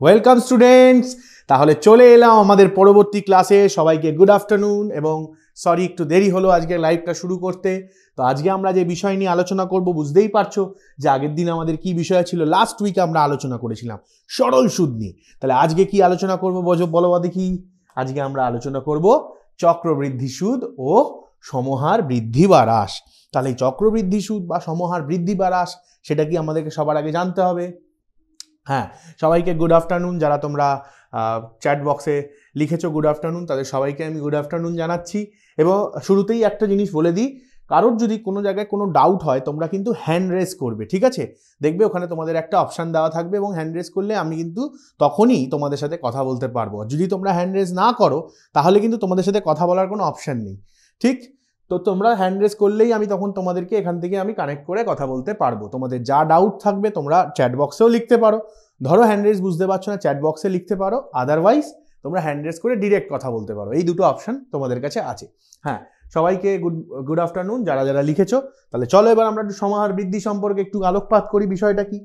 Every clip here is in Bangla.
Welcome students. তাহলে চলে এলাম আমাদের পরবর্তী ক্লাসে। সবাইকে গুড আফটারনুন এবং সরি একটু দেরি হলো আজকে লাইভটা শুরু করতে। তো আজকে আমরা যে বিষয় নিয়ে আলোচনা করব বুঝতেই পারছো যে আগের দিন আমাদের কি বিষয় ছিল। লাস্ট উইক আমরা আলোচনা করেছিলাম সরল সুদ নিয়ে। তাহলে আজকে কি আলোচনা করব বলো দেখি। আজকে আমরা আলোচনা করব চক্রবৃদ্ধি সুদ ও সমহার বৃদ্ধি বা হ্রাস। তাহলে এই চক্রবৃদ্ধি সুদ বা সমহার বৃদ্ধি বা হ্রাস সেটা কি আমাদেরকে সবার আগে জানতে হবে। হ্যাঁ, সবাইকে গুড আফটারনুন। যারা তোমরা চ্যাট বক্সে লিখেছো গুড আফটারনুন, তাদের সবাইকে আমি গুড আফটারনুন জানাচ্ছি। এবং শুরুতেই একটা জিনিস বলে দিই, কারোর যদি কোনো জায়গায় কোনো ডাউট হয় তোমরা কিন্তু হ্যান্ড রেজ করবে, ঠিক আছে? দেখবে ওখানে তোমাদের একটা অপশান দেওয়া থাকবে এবং হ্যান্ড রেজ করলে আমি কিন্তু তখনই তোমাদের সাথে কথা বলতে পারবো। যদি তোমরা হ্যান্ড রেজ না করো তাহলে কিন্তু তোমাদের সাথে কথা বলার কোনো অপশান নেই, ঠিক? তো তোমরা হ্যান্ড রেজ করলেই আমি তখন তোমাদেরকে এখান থেকে আমি কানেক্ট করে কথা বলতে পারবো। তোমাদের যা ডাউট থাকবে তোমরা চ্যাট বক্সেও লিখতে পারো। ধরো হ্যান্ড রেজ বুঝতে পারছো না, চ্যাট বক্সে লিখতে পারো, আদারওয়াইজ তোমরা হ্যান্ড রেজ করে ডিরেক্ট কথা বলতে পারো। এই দুটো অপশন তোমাদের কাছে আছে। হ্যাঁ, সবাইকে গুড আফটারনুন যারা যারা লিখেছো। তাহলে চলো এবার আমরা একটু সমাহার বৃদ্ধি সম্পর্কে একটু আলোকপাত করি, বিষয়টা কি।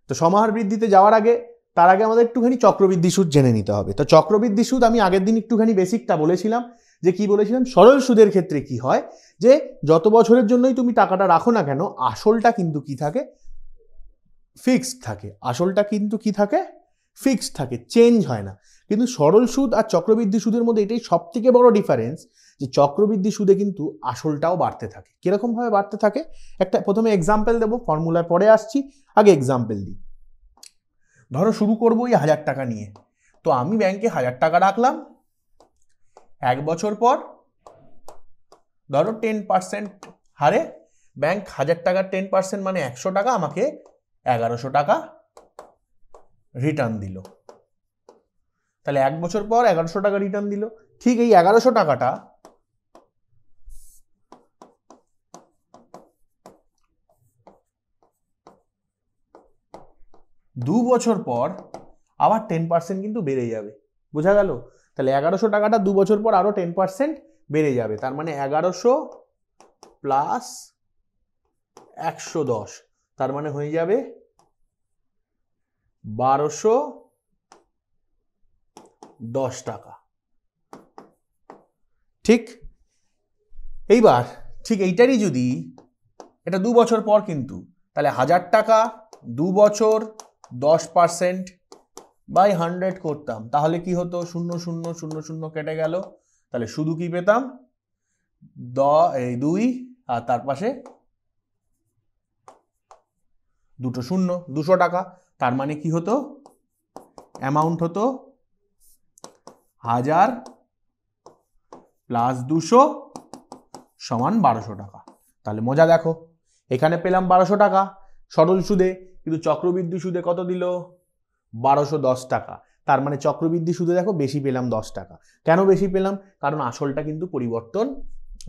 তো সমাহার বৃদ্ধিতে যাওয়ার আগে তার আগে আমাদের একটুখানি চক্রবৃদ্ধি সুদ জেনে নিতে হবে। তো চক্রবৃদ্ধি সুদ আমি আগের দিন একটুখানি বেসিকটা বলেছিলাম, যে কি বলেছিলাম, সরল সুদের ক্ষেত্রে কি হয় যে যত বছরের জন্যই তুমি টাকাটা রাখো না কেন আসলটা কিন্তু কি থাকে, ফিক্সড থাকে। আসলটা কিন্তু কি থাকে, ফিক্সড থাকে, চেঞ্জ হয় না। কিন্তু সরল সুদ আর চক্রবৃদ্ধি সুদের মধ্যে এটাই সব থেকে বড় ডিফারেন্স, যে চক্রবৃদ্ধি সুদে কিন্তু আসলটাও বাড়তে থাকে। কিরকম ভাবে বাড়তে থাকে, একটা প্রথমে এক্সাম্পল দেবো, ফর্মুলায় পরে আসছি, আগে এক্সাম্পল দিই। ধরো শুরু করবো এই 1000 টাকা নিয়ে। তো আমি ব্যাংকে 1000 টাকা রাখলাম, এক বছর পর ধরো 10% হারে ব্যাংক 1000 টাকার 10% মানে 100 টাকা আমাকে 1100 টাকা রিটার্ন দিল। তাহলে এক বছর পর 1100 টাকা রিটার্ন দিল। ঠিক এই 1100 টাকাটা দু বছর পর আবার 10% কিন্তু বেড়ে যাবে। বোঝা গেল? তাহলে 1100 টাকাটা 2 বছর পর আরো 10% বেড়ে যাবে। তার মানে 1100 প্লাস 110, তার মানে হয়ে যাবে 1210 টাকা। ঠিক এইবার ঠিক এইটারই যদি এটা 2 বছর পর, কিন্তু তাহলে 1000 টাকা 2 বছর 10% বাই 100 করতাম, তাহলে কি হতো, 0 0 0 0 কেটে গেল। তাহলে শুধু কি পেতাম, 2 আর তার পাশে দুটো শূন্য, 200 টাকা। তার মানে কি হতো, অ্যামাউন্ট হতো 1000 প্লাস 200 সমান 1200 টাকা। তাহলে মজা দেখো, এখানে পেলাম 1200 টাকা সরল সুদে, কিন্তু চক্রবৃদ্ধি সুদে কত দিল, 1210 টাকা। তার মানে চক্রবৃদ্ধি সুদে দেখো বেশি পেলাম 10 টাকা। কেন বেশি পেলাম, কারণ আসলটা কিন্তু পরিবর্তন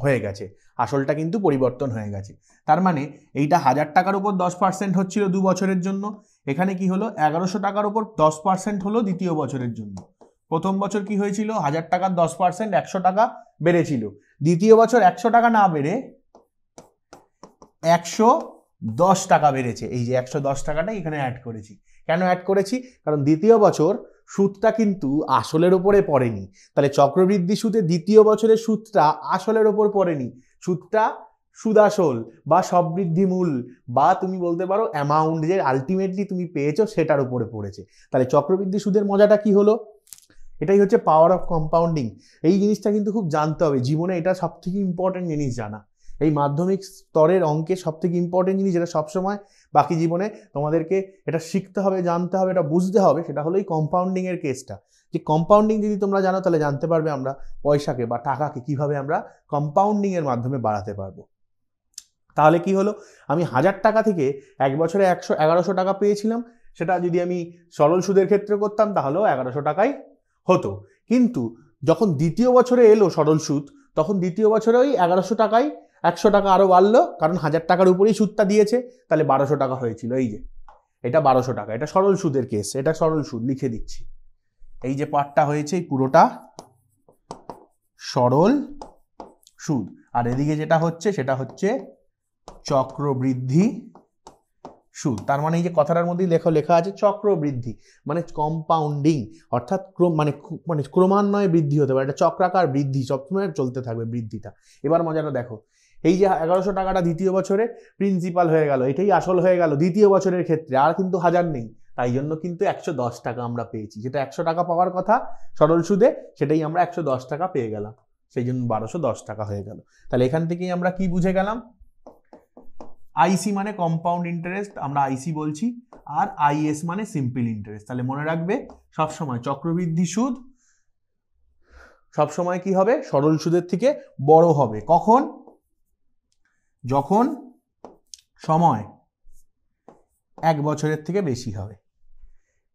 হয়ে গেছে। আসলটা কিন্তু পরিবর্তন হয়ে গেছে। তার মানে এইটা 1000 টাকার উপর 10% হচ্ছিল 2 বছরের জন্য, এখানে কি হলো 1100 টাকার উপর 10% হলো দ্বিতীয় বছরের জন্য। প্রথম বছর কি হয়েছিল, 1000 টাকার 10% 100 টাকা বেড়েছিল। দ্বিতীয় বছর 100 টাকা না বেড়ে 110 টাকা বেড়েছে। এই যে 110 টাকাটা এখানে অ্যাড করেছি। কেন অ্যাড করেছি, কারণ দ্বিতীয় বছর সুদটা কিন্তু আসলের উপরে পড়েনি। তাহলে চক্রবৃদ্ধি সুদে দ্বিতীয় বছরের সুদটা আসলের উপর পড়েনি, সুদটা সুদাসল বা সববৃদ্ধি মূল বা তুমি বলতে পারো অ্যামাউন্ট যে আলটিমেটলি তুমি পেয়েছো সেটার উপরে পড়েছে। তাহলে চক্রবৃদ্ধি সুদের মজাটা কি হলো, এটাই হচ্ছে পাওয়ার অফ কম্পাউন্ডিং। এই জিনিসটা কিন্তু খুব জানতে হবে জীবনে, এটা সব থেকে ইম্পর্টেন্ট জিনিস জানা। এই মাধ্যমিক স্তরের অঙ্কে সব থেকে ইম্পর্টেন্ট জিনিস, যেটা সবসময় বাকি জীবনে তোমাদেরকে এটা শিখতে হবে, জানতে হবে, এটা বুঝতে হবে, সেটা হলো এই কম্পাউন্ডিং এর কেসটা। যে কম্পাউন্ডিং যদি তোমরা জানো তাহলে জানতে পারবে আমরা পয়সাকে বা টাকাকে কিভাবে আমরা কম্পাউন্ডিং এর মাধ্যমে বাড়াতে পারবো। তাহলে কি হলো, আমি 1000 টাকা থেকে এক বছরে 1100 টাকা পেয়েছিলাম, সেটা যদি আমি সরল সুদের ক্ষেত্রে করতাম তাহলেও 1100 টাকাই হতো। কিন্তু যখন দ্বিতীয় বছরে এলো সরল সুদ, তখন দ্বিতীয় বছরে ওই 1100 টাকায় 100 টাকা আরো বাড়লো, কারণ 1000 টাকার উপরেই সুদটা দিয়েছে, তাহলে 1200 টাকা হয়েছিল। এই যে এটা 1200 টাকা, এটা সরল সুদের কেস, এটা সরল সুদ লিখে দিচ্ছি। এই যে পার্টটা হয়েছে এই পুরোটা সরল সুদ, আর এদিকে যেটা হচ্ছে সেটা হচ্ছে চক্রবৃদ্ধি সুদ। তার মানে এই যে কথাটার মধ্যেই লেখা আছে চক্রবৃদ্ধি, মানে কম্পাউন্ডিং, অর্থাৎ মানে ক্রমান্বয়ে বৃদ্ধি হতে পারে, এটা চক্রাকার বৃদ্ধি, সবসময় চলতে থাকবে বৃদ্ধিটা। এবার মজাটা দেখো, এই যে 1100 টাকাটা দ্বিতীয় বছরে প্রিন্সিপাল হয়ে গেল, এটাই আসল হয়ে গেল দ্বিতীয় বছরের ক্ষেত্রে, আর কিন্তু 1000 নেই, তাই জন্য কিন্তু 110 টাকা আমরা পেয়েছি, যেটা 100 টাকা পাওয়ার কথা সরল সুদে, সেটাই আমরা 110 টাকা পেয়ে গেলাম, সেই জন্য 1210 টাকা হয়ে গেল। তাহলে এখান থেকেই আমরা কি বুঝে গেলাম, আইসি মানে কম্পাউন্ড ইন্টারেস্ট, আমরা আইসি বলছি, আর আইএস মানে সিম্পল ইন্টারেস্ট। তাহলে মনে রাখবে সবসময় চক্রবৃদ্ধি সুদ সবসময় কি হবে, সরল সুদের থেকে বড় হবে। কখন? যখন সময় 1 বছরের থেকে বেশি হবে।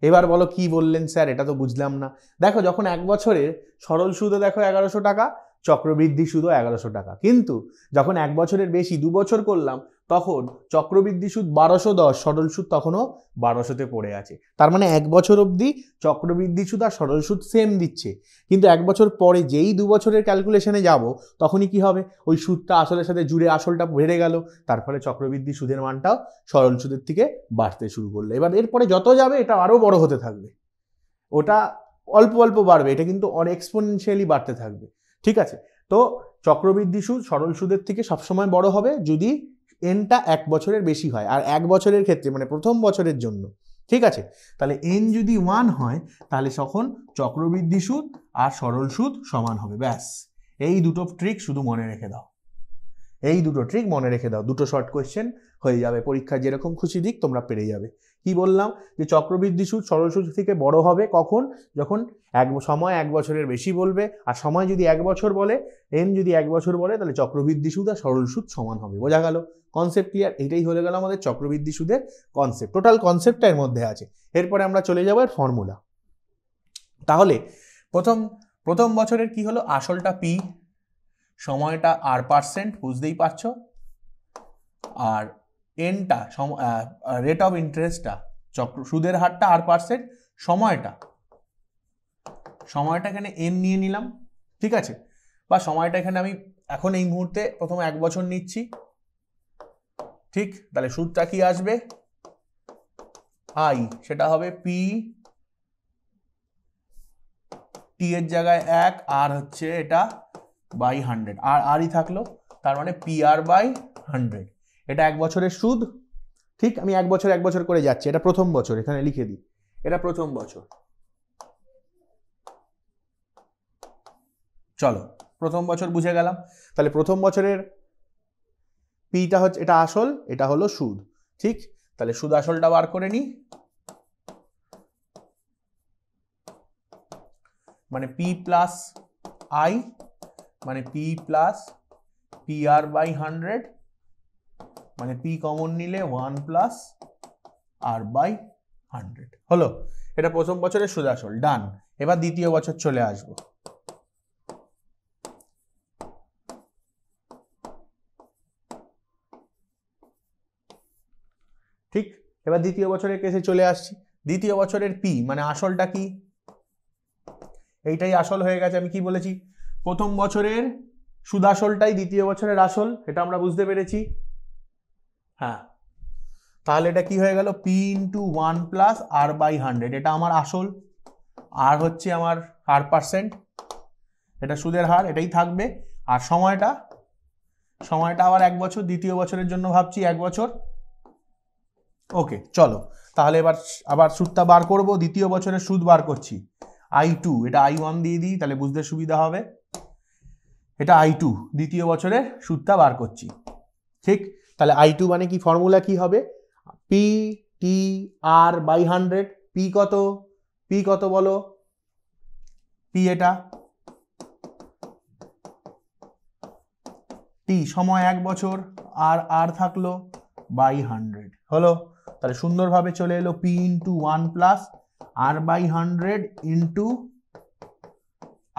এবার বলো কি বললেন স্যার, এটা তো বুঝলাম না। দেখো, যখন 1 বছরের সরল সুদও দেখো 1100 টাকা, চক্রবৃদ্ধি সুদও 1100 টাকা, কিন্তু যখন 1 বছরের বেশি 2 বছর করলাম, তখন চক্রবৃদ্ধি সুদ 1210, সরল সুদ তখনও 1200-তে পড়ে আছে। তার মানে 1 বছর অবধি চক্রবৃদ্ধি সুদ আর সরল সুদ সেম দিচ্ছে, কিন্তু 1 বছর পরে যেই 2 বছরের ক্যালকুলেশনে যাব, তখনই কি হবে, ওই সুদটা আসলের সাথে জুড়ে আসলটা বেড়ে গেল, তারপরে চক্রবৃদ্ধি সুদের মানটাও সরল সুদের থেকে বাড়তে শুরু করলো। এবার এরপরে যত যাবে এটা আরও বড় হতে থাকবে, ওটা অল্প অল্প বাড়বে, এটা কিন্তু এক্সপোনেনশিয়ালি বাড়তে থাকবে। ঠিক আছে, তো চক্রবৃদ্ধি সুদ সরল সুদের থেকে সবসময় বড় হবে যদি এনটা 1 বছরের বেশি হয়, আর 1 বছরের ক্ষেত্রে মানে প্রথম বছরের জন্য। ঠিক আছে, তাহলে এন যদি 1 হয়, তাহলে তখন চক্রবৃদ্ধি সুদ আর সরল সুদ সমান হবে। ব্যাস, এই দুটো ট্রিক শুধু মনে রেখে দাও, এই দুটো ট্রিক মনে রেখে দাও, দুটো শর্ট কোয়েশ্চেন হয়ে যাবে, পরীক্ষায় যেরকম খুশি দিক তোমরা পেরে যাবে। কি বললাম, যে চক্রবৃদ্ধি সুদ সরল সুদ থেকে বড় হবে কখন, যখন সময় 1 বছরের বেশি বলবে, আর সময় যদি 1 বছর বলে, এন যদি 1 বছর বলে, তাহলে চক্রবৃদ্ধি সুদ আর সরল সুদ সমান হবে। বোঝা গেল? Concept clear? এটাই হয়ে গেল আমাদের চক্রবৃদ্ধি সুদের কনসেপ্ট, টোটাল কনসেপ্টটা এর মধ্যে আছে। এরপরে আমরা চলে যাবো এর ফর্মুলা। তাহলে প্রথম বছরের কি হলো, আসলটা পি, সময়টা R%, বুঝতেই পারছো, আর এনটা রেট অফ ইন্টারেস্টটা, সুদের হারটা R%, সময়টা এখানে এন নিয়ে নিলাম। ঠিক আছে, বা সময়টা এখানে আমি এখন এই মুহূর্তে প্রথম 1 বছর নিচ্ছি। ঠিক, তাহলে সুদটা কি আসবে, আই, সেটা হবে পি, টি এর জায়গায় 1, আর হচ্ছে এটা বাই 100, আর আরই থাকলো, তার মানে পি আর বাই 100। এটা 1 বছরের সুদ। ঠিক, আমি 1 বছর 1 বছর করে যাচ্ছি, এটা প্রথম বছর, এখানে লিখে দিই, এটা প্রথম বছর। চলো, প্রথম বছর বুঝে গেলাম। তাহলে প্রথম বছরের পিটা হচ্ছে, এটা আসল, এটা হলো সুদ। ঠিক, তাহলে সুদ আসলটা বার করে নিই, মানে পি প্লাস আই, মানে P plus P R by 100, মানে পি কমন নিলে 1 প্লাস আর বাই 100 হলো। এটা প্রথম বছরের সুদ আসল, ডান। এবার দ্বিতীয় বছর চলে আসবো। ঠিক, এবার দ্বিতীয় বছরের কেসে চলে আসছি। দ্বিতীয় বছরের পি মানে আসলটা কি, এইটাই আসল হয়ে গেছে। আমি কি বলেছি, প্রথম বছরের সুদ আসলটাই দ্বিতীয় বছরের আসল, এটা আমরা বুঝতে পেরেছি। হ্যাঁ, তাহলে এটা কি হয়ে গেল, P into 1 plus R by 100, এটা আমার আসল, আর হচ্ছে আমার R%, এটা সুদের হার, এটাই থাকবে। আর সময়টা আবার 1 বছর, দ্বিতীয় বছরের জন্য ভাবছি 1 বছর। ওকে, চলো তাহলে এবার আবার সুদটা বার করব। দ্বিতীয় বছরের সুদ বার করছি, I2, এটা I1 দিয়ে দিই, তাহলে বুঝতে সুবিধা হবে। এটা I2, দ্বিতীয় বছরের সুদটা বার করছি। ঠিক, তাহলে I2 মানে কি, ফর্মুলা কি হবে, P T R by 100। P কত বলো, পি এটা, টি সময় 1 বছর, আর থাকলো বাই 100 হলো। তাহলে সুন্দরভাবে চলে এলো P into 1 plus R by 100 into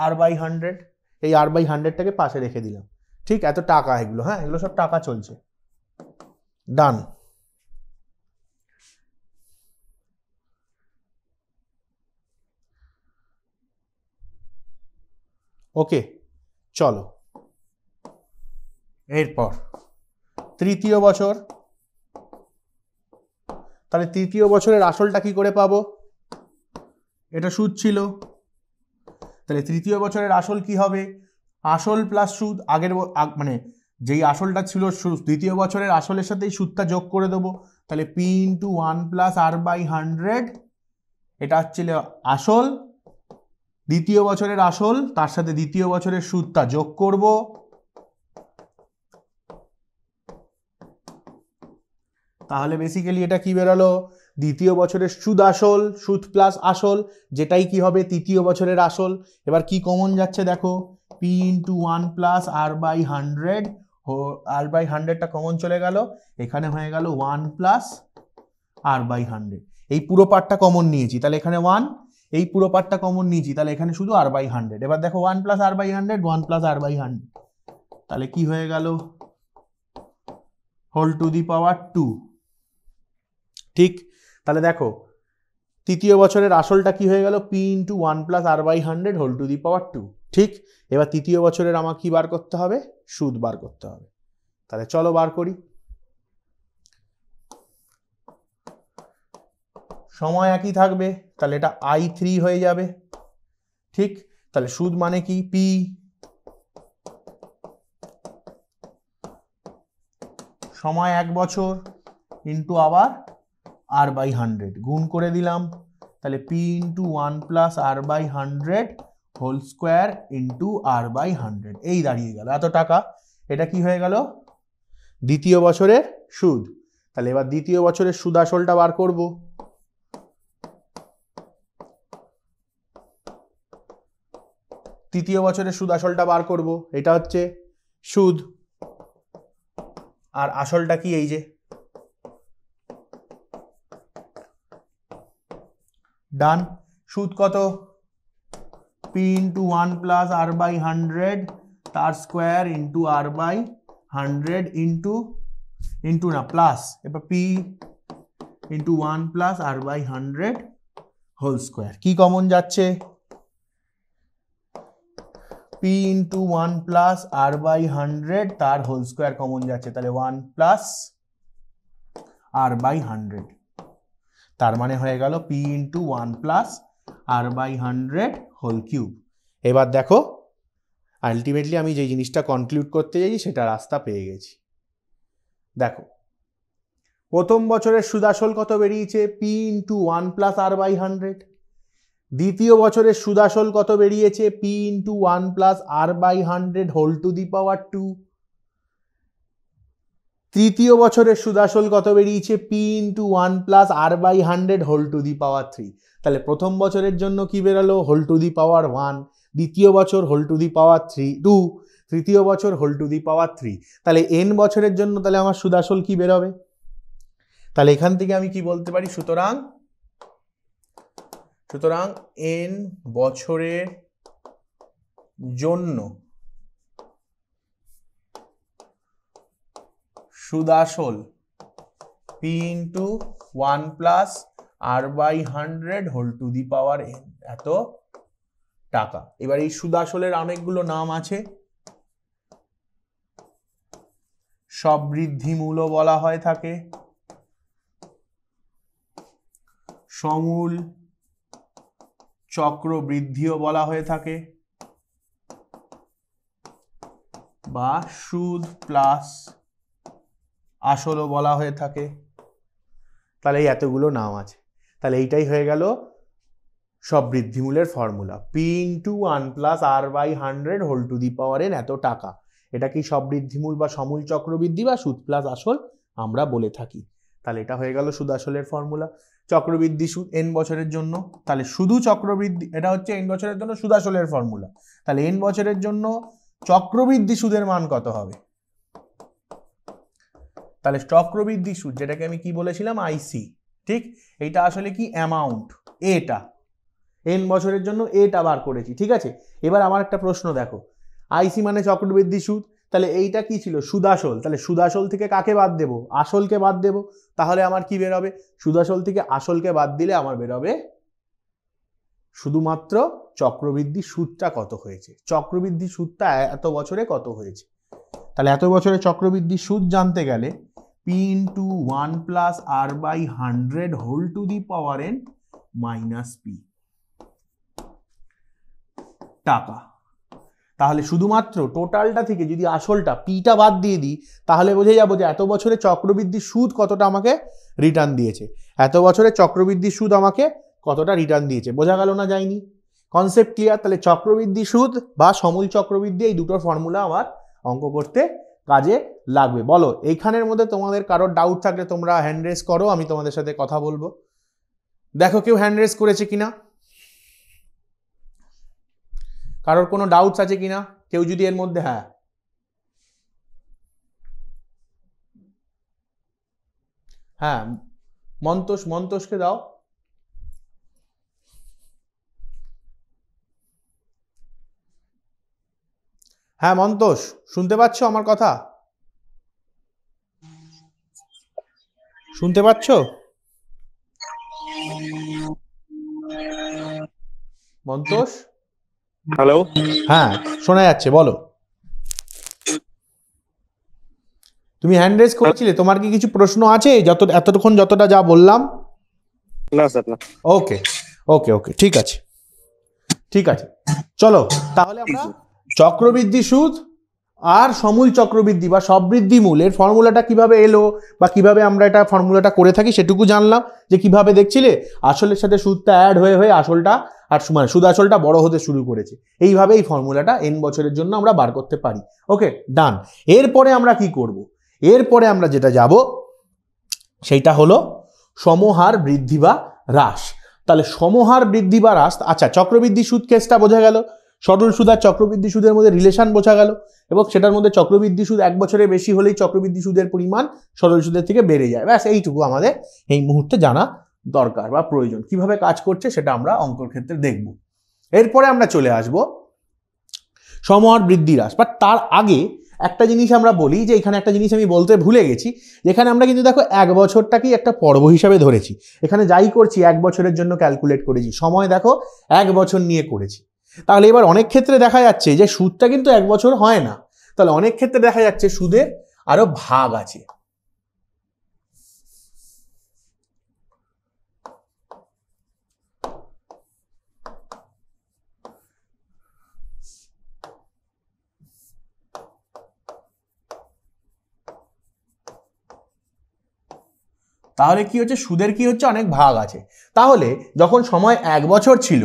R by 100, এই আর বাই 100টাকে পাশে রেখে দিলাম। ঠিক, এত টাকা এগুলো, হ্যাঁ এগুলো সব টাকা চলছে, ডান। ওকে, চলো এরপর তৃতীয় বছর। তাহলে তৃতীয় বছরের আসলটা কি করে পাবো? এটা সুদ ছিল, তাহলে তৃতীয় বছরের আসল কি হবে? আসল প্লাস সুদ, আগের মানে যেই আসলটা ছিল দ্বিতীয় বছরের আসলের সাথে এই সুদটা যোগ করে দেবো, তাহলে P into 1 plus R by 100, এটা হচ্ছিল আসল, দ্বিতীয় বছরের আসল, তার সাথে দ্বিতীয় বছরের সুদটা যোগ করব, তাহলে বেসিক্যালি এটা কি বেরোলো? দ্বিতীয় বছরের সুদ আসল, সুদ প্লাস আসল, যেটাই কি হবে তৃতীয় বছরের আসল। এবার কি কমন যাচ্ছে দেখো, P into 1 plus R by 100, R by 100টা কমন চলে গেল, এখানে হয়ে গেল 1 প্লাস আর বাই 100, এই পুরো পার্টটা কমন নিয়েছি, তাহলে এখানে 1, এই পুরো পার্টটা কমন নিয়েছি, তাহলে এখানে শুধু আর বাই 100। এবার দেখো 1 plus R by 100, 1 plus R by 100, তাহলে কি হয়ে গেল? Whole to the power 2। ঠিক, তাহলে দেখো তৃতীয় বছরের আসলটা কি হয়ে গেল? P into 1 plus R by 100 whole to the power 2। ঠিক, এবার তৃতীয় বছরের আমার কি বার করতে হবে? সুদ বার করতে হবে। তাহলে চলো বার করি। সময় একই থাকবে, তাহলে এটা i3 হয়ে যাবে। ঠিক, তাহলে সুদ মানে কি? পি সময় 1 বছর ইন্টু আবার আর বাই 100 গুণ করে দিলাম, তাহলে P into 1 plus R by 100 whole square into R by 100, এই দাঁড়িয়ে গেল এত টাকা। এটা কি হয়ে গেল? দ্বিতীয় বছরের সুদ। তাহলে এবার দ্বিতীয় বছরের সুদ আসলটা বার করব। তৃতীয় বছরের সুদ আসলটা বার করব, এটা হচ্ছে সুদ, আর আসলটা কি? এই যে ডান। সুদ কত? P into 1 plus R by 100 তার square into R by 100 into না প্লাস, এবার P into 1 plus R by 100 whole square. কি কমন যাচ্ছে? P into 1 plus R by 100 তার হোল স্কোয়ার কমন যাচ্ছে, তাহলে 1 প্লাস আর বাই 100, তার মানে হয়ে গেল P into 1 plus R by 100 whole cube. এবার দেখো আলটিমেটলি আমি যে জিনিসটা কনক্লুড করতে চাইছি সেটা রাস্তা পেয়ে গেছি। দেখো প্রথম বছরের সুদ আসল কত বেরিয়েছে? P into 1 plus R by 100। দ্বিতীয় বছরের সুদ আসল কত বেরিয়েছে? P into 1 plus R by 100 whole to the power 2। তৃতীয় বছরের সুদ আসল কত বেরিয়েছে? P into 1 plus R by 100 whole to the power 3। তাহলে প্রথম বছরের জন্য কি বেরোলো? হোল টু দি পাওয়ার 1, দ্বিতীয় বছর হোল টু দি পাওয়ার 2, তৃতীয় বছর হোল টু দি পাওয়ার 3। তাহলে এন বছরের জন্য তাহলে আমার সুদ আসল কি বেরোবে? তাহলে এখান থেকে আমি কি বলতে পারি? সুতরাং এন বছরের জন্য সুদ আসল P into 1 plus R by 100 whole to the power N, এত টাকা। এবার এই সুদ আসলের অনেকগুলো নাম আছে, সব বৃদ্ধি মূলও বলা হয় থাকে, সমূল চক্রবৃদ্ধিও বলা হয়ে থাকে, বা সুদ প্লাস আসলও বলা হয়ে থাকে। তাহলে এই এতগুলো নাম আছে, তাহলে এইটাই হয়ে গেল সব বৃদ্ধিমূলের formula, P into 1 plus R by 100 whole to the power N, এত টাকা। এটা কি সব বৃদ্ধিমূল বা সমূল চক্রবৃদ্ধি বা সুদ প্লাস আসল আমরা বলে থাকি। তাহলে এটা হয়ে গেল সুদ আসলের ফর্মুলা। চক্রবৃদ্ধি সুদ এন বছরের জন্য, তাহলে শুধু চক্রবৃদ্ধি, এটা হচ্ছে এন বছরের জন্য সুদ আসলের ফর্মুলা। তাহলে এন বছরের জন্য চক্রবৃদ্ধি সুদের মান কত হবে? তাহলে চক্রবৃদ্ধি সুদ, যেটাকে আমি কি বলেছিলাম? আইসি। ঠিক, এইটা আসলে কি? অ্যামাউন্ট, এটা এন বছরের জন্য এটা বার করেছি। ঠিক আছে, এবার আমার একটা প্রশ্ন দেখো, আইসি মানে চক্রবৃদ্ধি সুদ, তাহলে এইটা কি ছিল? সুদাসল। তাহলে সুদাসল থেকে কাকে বাদ দেব? আসলকে বাদ দেব। তাহলে আমার কি বেরোবে? সুদাসল থেকে আসলকে বাদ দিলে আমার বেরোবে শুধুমাত্র চক্রবৃদ্ধি সুদটা কত হয়েছে, চক্রবৃদ্ধি সুদটা এত বছরে কত হয়েছে। তাহলে এত বছরে চক্রবৃদ্ধি সুদ জানতে গেলে P into 1 plus R by 100 whole to the power N minus P টাকা। তাহলে শুধুমাত্র টোটালটা থেকে যদি আসলটা পিটা বাদ দিয়ে দিই তাহলে বুঝে যাবো যে এত বছরে চক্রবৃদ্ধি সুদ কতটা আমাকে রিটার্ন দিয়েছে, এত বছরে চক্রবৃদ্ধি সুদ আমাকে কতটা রিটার্ন দিয়েছে। বোঝা গেল না যায়নি? Concept clear? তাহলে চক্রবৃদ্ধি সুদ বা সমূল চক্রবৃদ্ধি এই দুটোর ফর্মুলা আমার অঙ্ক করতে কাজে লাগবে। বলো এইখানের মধ্যে তোমাদের কারোর ডাউট থাকলে তোমরা হ্যান্ড রেজ করো, আমি তোমাদের সাথে কথা বলবো। দেখো কেউ হ্যান্ড রেজ করেছে কিনা, কারোর কোনো ডাউটস আছে কিনা কেউ যদি এর মধ্যে। হ্যাঁ হ্যাঁ মন্তোষকে দাও। হ্যাঁ মন্তোষ, শুনতে পাচ্ছ আমার কথা? শুনতে পাচ্ছ? মন্তোষ? হ্যালো, হ্যাঁ শোনা যাচ্ছে, বলো। তুমি হ্যান্ড রেজ করেছিলে, তোমার কি কিছু প্রশ্ন আছে এতক্ষণ যতটা যা বললাম? না স্যার না। ওকে ওকে ওকে ঠিক আছে ঠিক আছে, চলো তাহলে আমরা চক্রবৃদ্ধি সুদ আর সমূল চক্রবৃদ্ধি বা সবৃদ্ধি মূলের ফর্মুলাটা কিভাবে এলো বা কিভাবে আমরা এটা ফর্মুলাটা করে থাকি সেটুকু জানলাম। যে কিভাবে দেখছিলে আসলের সাথে সুদটা অ্যাড হয়ে হয়ে আসলটা আর মানে সুদ আসলটা বড় হতে শুরু করেছে। এইভাবে এই ফর্মুলাটা n বছরের জন্য আমরা বার করতে পারি। ওকে ডান। এরপরে আমরা কি করব? এরপরে আমরা যেটা যাব সেইটা হলো সমহার বৃদ্ধি বা হ্রাস। তাহলে সমহার বৃদ্ধি বা হ্রাস, আচ্ছা চক্রবৃদ্ধি সুদ কেসটা বোঝা গেল, সরল সুদ আর চক্রবৃদ্ধি সুদের মধ্যে রিলেশন বোঝা গেল, এবং সেটার মধ্যে চক্রবৃদ্ধি সুদ 1 বছরের বেশি হলেই চক্রবৃদ্ধি সুদের পরিমাণ সরল সুদের থেকে বেড়ে যায়। ব্যাস এইটুকু আমাদের এই মুহূর্তে জানা দরকার বা প্রয়োজন। কিভাবে কাজ করছে সেটা আমরা অঙ্কর ক্ষেত্রে দেখব। এরপরে আমরা চলে আসব সমহার বৃদ্ধি হ্রাস। বাট তার আগে একটা জিনিস আমরা বলি, যে এখানে একটা জিনিস আমি বলতে ভুলে গেছি, যেখানে আমরা কিন্তু দেখো 1 বছরটাকেই একটা পর্ব হিসাবে ধরেছি। এখানে যাই করছি 1 বছরের জন্য ক্যালকুলেট করেছি, সময় দেখো 1 বছর নিয়ে করেছি। তাহলে এবার অনেক ক্ষেত্রে দেখা যাচ্ছে যে সুদটা কিন্তু 1 বছর হয় না, তাহলে অনেক ক্ষেত্রে দেখা যাচ্ছে সুদের আরো ভাগ আছে। তাহলে কি হচ্ছে, সুদের কি হচ্ছে, অনেক ভাগ আছে। তাহলে যখন সময় 1 বছর ছিল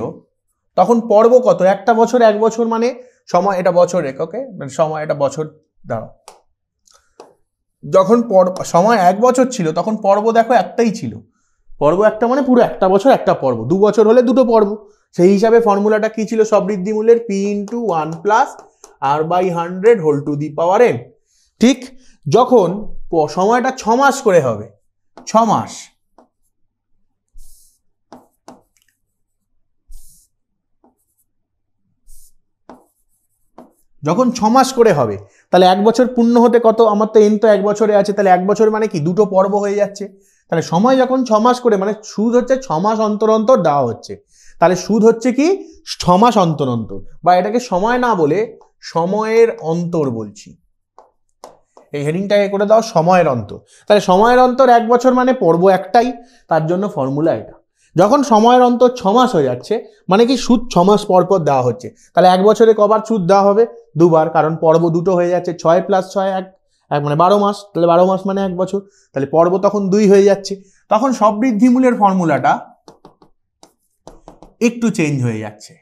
তখন পর্ব কত? একটা বছর 1 বছর মানে সময়, এটা বছর এককে, মানে সময় এটা বছর দাঁড়াও। যখন সময় 1 বছর ছিল তখন পর্ব দেখো একটাই ছিল, পর্ব একটা মানে পুরো একটা বছর একটা পর্ব। 2 বছর হলে দুটো পর্ব। সেই হিসাবে ফর্মুলাটা কি ছিল সবৃদ্ধি মূলের? P into 1 plus R by 100 whole to the power N. ঠিক যখন সময়টা 6 মাস করে হবে, 6 মাস, যখন 6 মাস করে হবে তাহলে 1 বছর পূর্ণ হতে কত? আমার তো এন তো 1 বছরে আছে, তাহলে 1 বছর মানে কি দুটো পর্ব হয়ে যাচ্ছে। তাহলে সময় যখন 6 মাস করে, মানে সুদ হচ্ছে 6 মাস অন্তর অন্তর দেওয়া হচ্ছে। তাহলে সুদ হচ্ছে কি 6 মাস অন্তর অন্তর, বা এটাকে সময় না বলে সময়ের অন্তর বলছি। এই হেডিংটাকে করে দাও সময়ের অন্তর। তাহলে সময়ের অন্তর 1 বছর মানে পর্ব একটাই, তার জন্য ফর্মুলা এটা। যখন সময়ের অন্তর 6 মাস হয়ে যাচ্ছে মানে কি সুদ 6 মাস পর পর দেওয়া হচ্ছে। তাহলে 1 বছরে কবার সুদ দেওয়া হবে? 2 বার, কারণ পর্ব দুটো হয়ে যাচ্ছে, 6 প্লাস 6 1 মানে 12 মাস। তাহলে 12 মাস মানে 1 বছর, তাহলে পর্ব তখন 2 হয়ে যাচ্ছে। তখন সবৃদ্ধি মূলের ফর্মুলাটা একটু চেঞ্জ হয়ে যাচ্ছে।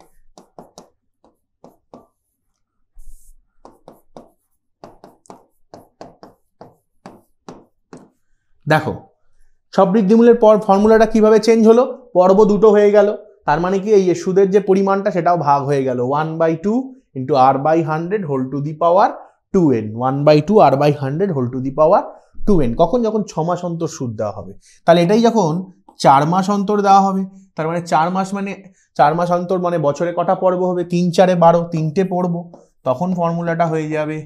দেখো সবৃদ্ধিমূলের পর ফর্মুলাটা কিভাবে চেঞ্জ হলো? পর্ব দুটো হয়ে গেল, তার মানে কি এই সুদের যে পরিমাণটা সেটাও ভাগ হয়ে গেল 1/2 into R by 100 whole to the power 2n। 1/2 R by 100 whole to the power 2n। কখন? যখন 6 মাস অন্তর সুদ দেওয়া হবে। তাহলে এটাই যখন 4 মাস অন্তর দেওয়া হবে, তার মানে 4 মাস মানে 4 মাস অন্তর মানে বছরে কটা পর্ব হবে? 3 4 12, 3টে পর্ব। তখন ফর্মুলাটা হয়ে যাবে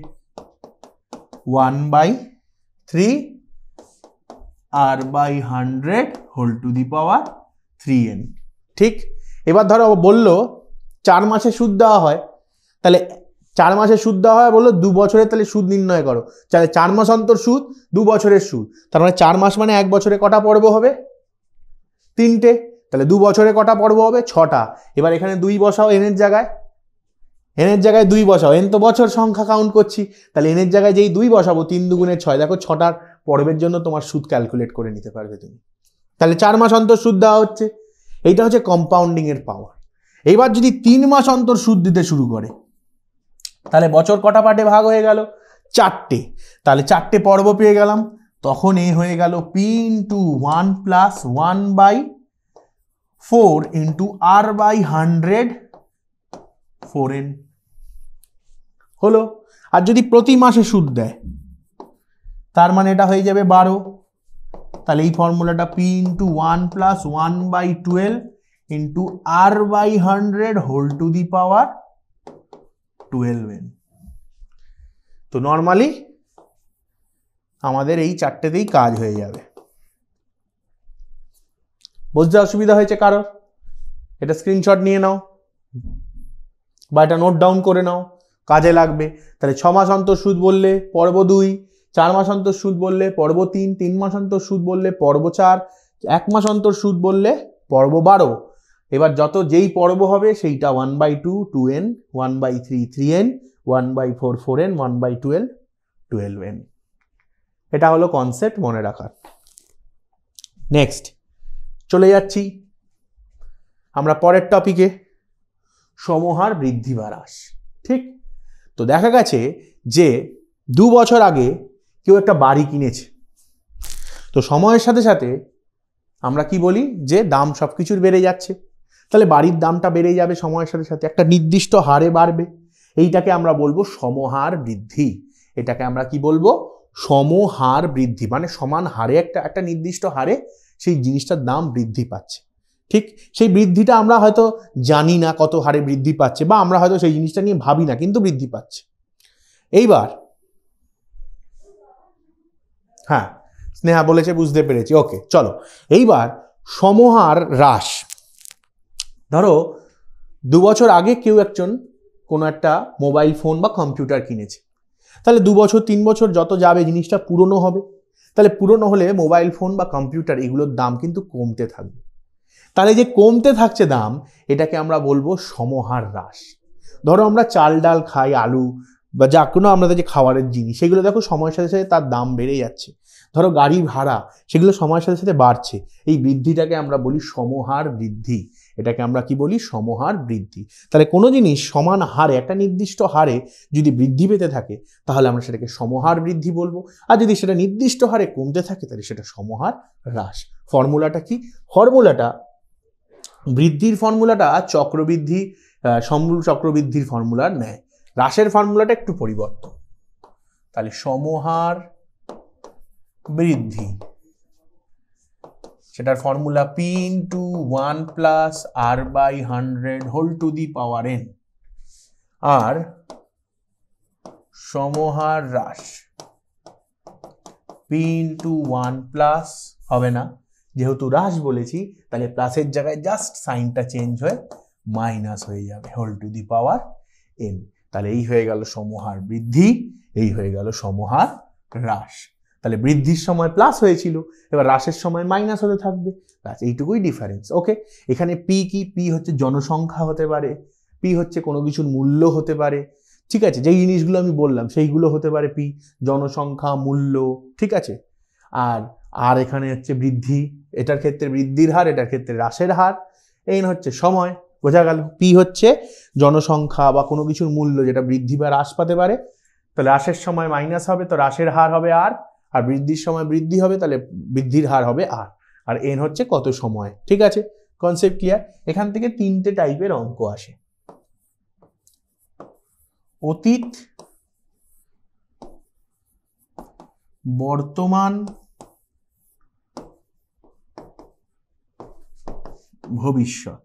1/3 R by 100 whole to the power 3n। ঠিক, এবার ধরো বললো 4 মাসে সুদ দেওয়া হয়, তাহলে 4 মাসের সুদ দেওয়া হয়, বললো 2 বছরের, তাহলে সুদ নির্ণয় করো। তাহলে 4 মাস অন্তর সুদ, 2 বছরের সুদ, তার মানে 4 মাস মানে 1 বছরে কটা পর্ব হবে? 3টে। তাহলে 2 বছরে কটা পর্ব হবে? 6টা। এবার এখানে 2 বসাও এনের জায়গায়, এনের জায়গায় 2 বসাও, এন তো বছর সংখ্যা কাউন্ট করছি, তাহলে এনের জায়গায় যেই 2 বসাবো 3 দুগুণে 6, দেখো 6টার পর্বের জন্য তোমার সুদ ক্যালকুলেট করে নিতে পারবে তুমি। তাহলে 4 মাস অন্তর সুদ দেওয়া হচ্ছে, এইটা হচ্ছে কম্পাউন্ডিং এর পাওয়ার। এবার যদি 3 মাস অন্তর সুদ দিতে শুরু করে, তাহলে বছর কটা পার্টে ভাগ হয়ে গেল? 4টে। তাহলে 4টে পর্ব পেয়ে গেলাম, তখন এ হয়ে গেল p into 1 plus 1/4 into r/100 4n হলো। আর যদি প্রতি মাসে সুদ দেয়, তার মানে এটা হয়ে যাবে 12। তাহলে এই ফর্মুলাটা p ইন্টু 1 প্লাস 1/12 into r/100 whole to the power 12n। তো নর্মালি আমাদের এই 4টেতেই কাজ হয়ে যাবে। বুঝতে অসুবিধা হয়েছে কারোর? এটা স্ক্রিনশট নিয়ে নাও বা এটা নোট ডাউন করে নাও, কাজে লাগবে। তাহলে 6 মাস অন্তর সুদ বললে পর্ব 2, 4 মাস অন্তর সুদ বললে পর্ব 3, 3 মাস অন্তর সুদ বললে পর্ব 4, 1 মাস অন্তর সুদ বললে পর্ব 12। এবার যেই পর্ব হবে সেইটা 1/2 2n, 1/3 3n, 1/4 4n, 1/12 12n। এটা হলো কনসেপ্ট মনে রাখার। নেক্সট চলে যাচ্ছি আমরা পরের টপিকে, সমহার বৃদ্ধি বা হ্রাস। ঠিক, তো দেখা গেছে যে 2 বছর আগে কেউ একটা বাড়ি কিনেছে, তো সময়ের সাথে সাথে আমরা কি বলি যে দাম সব কিছুর বেড়ে যাচ্ছে, তাহলে বাড়ির দামটা বেড়ে যাবে সময়ের সাথে সাথে, একটা নির্দিষ্ট হারে বাড়বে। এইটাকে আমরা বলবো সমহার বৃদ্ধি। এটাকে আমরা কি বলবো? সমহার বৃদ্ধি, মানে সমান হারে একটা নির্দিষ্ট হারে সেই জিনিসটার দাম বৃদ্ধি পাচ্ছে। ঠিক, সেই বৃদ্ধিটা আমরা হয়তো জানি না কত হারে বৃদ্ধি পাচ্ছে, বা আমরা হয়তো সেই জিনিসটা নিয়ে ভাবি না, কিন্তু বৃদ্ধি পাচ্ছে। এইবার হ্যাঁ, স্নেহা বলেছে বুঝতে পেরেছি, ওকে চলো। এইবার সমহার হ্রাস, ধরো 2 বছর আগে কেউ একজন কোনো একটা মোবাইল ফোন বা কম্পিউটার কিনেছে, তাহলে 2 বছর 3 বছর যত যাবে জিনিসটা পুরনো হবে, তাহলে পুরনো হলে মোবাইল ফোন বা কম্পিউটার এগুলোর দাম কিন্তু কমতে থাকবে। তাহলে যে কমতে থাকছে দাম, এটাকে আমরা বলবো সমহার হ্রাস। ধরো আমরা চাল ডাল খাই, আলু বা যা কোনো আমাদের যে খাবারের জিনিস, সেগুলো দেখো সময়ের সাথে সাথে তার দাম বেড়ে যাচ্ছে। ধরো গাড়ি ভাড়া, সেগুলো সময়ের সাথে সাথে বাড়ছে। এই বৃদ্ধিটাকে আমরা বলি সমহার বৃদ্ধি। এটাকে আমরা কি বলি? সমহার বৃদ্ধি। তাহলে কোনো জিনিস সমান হারে, একটা নির্দিষ্ট হারে যদি বৃদ্ধি পেতে থাকে, তাহলে আমরা সেটাকে সমহার বৃদ্ধি বলবো। আর যদি সেটা নির্দিষ্ট হারে কমতে থাকে, তাহলে সেটা সমহার হ্রাস। ফর্মুলাটা কি? ফর্মুলাটা বৃদ্ধির ফর্মুলাটা চক্রবৃদ্ধি, সমরূপ চক্রবৃদ্ধির ফর্মুলার ন্যায়। হ্রাসের ফর্মুলাটা একটু পরিবর্তন। তাহলে সমহার বৃদ্ধি, সেটার formula p into 1 plus r/100 whole to the power n। আর সমহার হ্রাস p ইন্টু 1 প্লাস, হবে না যেহেতু হ্রাস বলেছি, তাহলে প্লাসের জায়গায় জাস্ট সাইনটা চেঞ্জ হয়ে মাইনাস হয়ে যাবে, whole to the power n। তাহলে এই হয়ে গেল সমহার বৃদ্ধি, এই হয়ে গেল সমহার হ্রাস। তাহলে বৃদ্ধির সময় প্লাস হয়েছিল, এবার হ্রাসের সময় মাইনাস হতে থাকবে, ব্যাস এইটুকুই ডিফারেন্স। ওকে, এখানে পি কি? পি হচ্ছে জনসংখ্যা হতে পারে, পি হচ্ছে কোনো কিছুর মূল্য হতে পারে। ঠিক আছে, যেই জিনিসগুলো আমি বললাম সেইগুলো হতে পারে পি, জনসংখ্যা, মূল্য। ঠিক আছে, আর এখানে হচ্ছে বৃদ্ধি, এটার ক্ষেত্রে বৃদ্ধির হার, এটার ক্ষেত্রে হ্রাসের হার। এন হচ্ছে সময়, বোঝা গেল? পি হচ্ছে জনসংখ্যা বা কোনো কিছুর মূল্য যেটা বৃদ্ধি বা হ্রাস পেতে পারে, তাহলে হ্রাসের সময় মাইনাস হবে, তো হ্রাসের হার হবে আর বৃদ্ধির সময় বৃদ্ধি হবে, তাহলে বৃদ্ধির হার হবে আর এন হচ্ছে কত সময়। ঠিক আছে, কনসেপ্ট ক্লিয়ার? এখান থেকে 3টে টাইপের অঙ্ক আসে: অতীত, বর্তমান, ভবিষ্যৎ।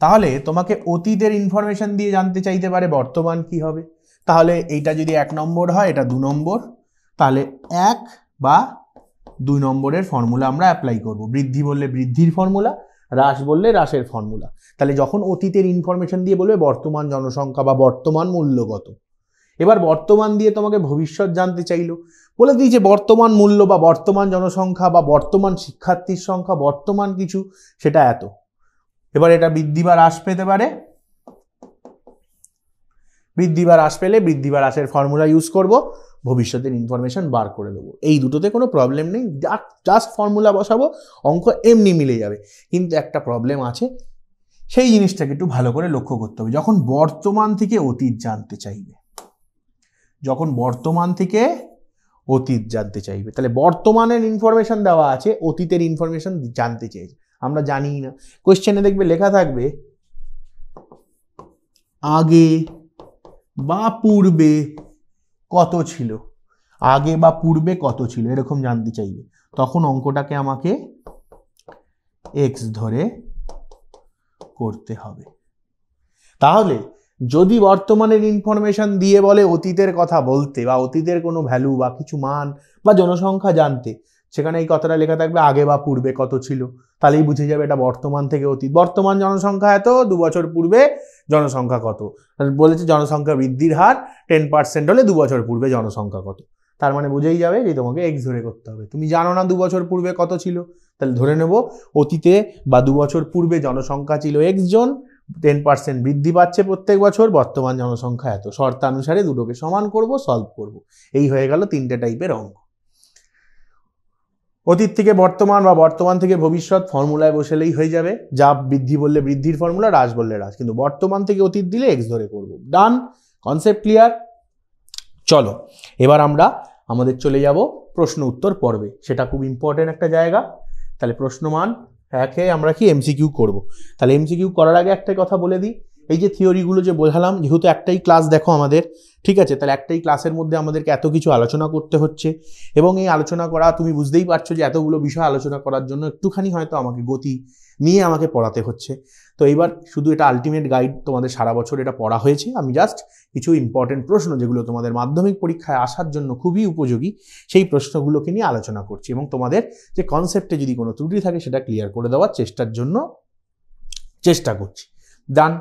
তাহলে তোমাকে অতীতের ইনফরমেশন দিয়ে জানতে চাইতে পারে বর্তমান কি হবে। তাহলে এইটা যদি 1 নম্বর হয়, এটা 2 নম্বর, তাহলে 1 বা 2 নম্বরের ফর্মুলা আমরা অ্যাপ্লাই করব। বৃদ্ধি বললে বৃদ্ধির ফর্মুলা, হ্রাস বললে হ্রাসের ফর্মুলা। তাহলে যখন অতীতের ইনফরমেশন দিয়ে বলবে বর্তমান জনসংখ্যা বা বর্তমান মূল্য কত, এবার বর্তমান দিয়ে তোমাকে ভবিষ্যৎ জানতে চাইলো, বলে দিয়েছে বর্তমান মূল্য বা বর্তমান জনসংখ্যা বা বর্তমান শিক্ষার্থীর সংখ্যা, বর্তমান কিছু, সেটা এত। এবার এটা বৃদ্ধি বা হ্রাস পেতে পারে, বৃদ্ধি বা হ্রাস পেলে বৃদ্ধি বা হ্রাসের ফর্মুলা ইউজ করব, ভবিষ্যতের ইনফরমেশন বার করে দেবো। এই দুটোতে কোনো প্রবলেম নেই, জাস্ট ফর্মুলা বসাবো, অঙ্ক এমনি মিলে যাবে। কিন্তু একটা প্রবলেম আছে, সেই জিনিসটাকে একটু ভালো করে লক্ষ্য করতে হবে। যখন বর্তমান থেকে অতীত জানতে চাইবে, যখন বর্তমান থেকে অতীত জানতে চাইবে, তাহলে বর্তমানের ইনফরমেশন দেওয়া আছে, অতীতের ইনফরমেশন জানতে চাইছে, আমরা জানি না। কোয়েশ্চেনে দেখবে লেখা থাকবে আগে বা পূর্বে কত ছিল, আগে বা পূর্বে কত ছিল, এরকম জানতে চাইবে। তখন অঙ্কটাকে আমাকে এক্স ধরে করতে হবে। তাহলে যদি বর্তমানের ইনফরমেশন দিয়ে বলে অতীতের কথা বলতে বা অতীতের কোনো ভ্যালু বা কিছু মান বা জনসংখ্যা জানতে, সেখানে এই কথাটা লেখা থাকবে আগে বা পূর্বে কত ছিল, তাহলেই বুঝে যাবে এটা বর্তমান থেকে অতীত। বর্তমান জনসংখ্যা এত, 2 বছর পূর্বে জনসংখ্যা কত, বলেছে জনসংখ্যা বৃদ্ধির হার 10% হলে 2 বছর পূর্বে জনসংখ্যা কত, তার মানে বুঝেই যাবে যে তোমাকে এক্স ধরে করতে হবে। তুমি জানো না 2 বছর পূর্বে কত ছিল, তাহলে ধরে নেব অতীতে বা 2 বছর পূর্বে জনসংখ্যা ছিল এক্স জন, 10% বৃদ্ধি পাচ্ছে প্রত্যেক বছর, বর্তমান জনসংখ্যা এত, শর্তানুসারে দুটোকে সমান করব, সলভ করব। এই হয়ে গেল 3টে টাইপের অঙ্ক। অতীত থেকে বর্তমান বা বর্তমান থেকে ভবিষ্যৎ ফর্মুলায় বসালেই হয়ে যাবে, যা বৃদ্ধি বললে বৃদ্ধির ফর্মুলা, হ্রাস বললে হ্রাস, কিন্তু বর্তমান থেকে অতীত দিলে এক্স ধরে করব। ডান, কনসেপ্ট ক্লিয়ার। চলো এবার আমরা আমাদের চলে যাব প্রশ্ন উত্তর পর্বে, সেটা খুব ইম্পর্টেন্ট একটা জায়গা। তাহলে প্রশ্নমান একে আমরা কি এমসিকিউ করব। তাহলে এমসিকিউ করার আগে একটা কথা বলে দিই, এই যে থিওরিগুলো যে বোঝালাম, যেহেতু একটাই ক্লাস দেখো আমাদের, ঠিক আছে, তাহলে একটাই ক্লাসের মধ্যে আমাদেরকে এত কিছু আলোচনা করতে হচ্ছে, এবং এই আলোচনা করা তুমি বুঝতেই পারছো যে এতগুলো বিষয় আলোচনা করার জন্য একটুখানি হয়তো আমাকে গতি নিয়ে আমাকে পড়াতে হচ্ছে। তো এইবার শুধু এটা আলটিমেট গাইড, তোমাদের সারা বছর এটা পড়া হয়েছে, আমি জাস্ট কিছু ইম্পর্টেন্ট প্রশ্ন যেগুলো তোমাদের মাধ্যমিক পরীক্ষায় আসার জন্য খুবই উপযোগী, সেই প্রশ্নগুলোকে নিয়ে আলোচনা করছি, এবং তোমাদের যে কনসেপ্টে যদি কোনো ত্রুটি থাকে সেটা ক্লিয়ার করে দেওয়ার চেষ্টার জন্য চেষ্টা করছি। ডান।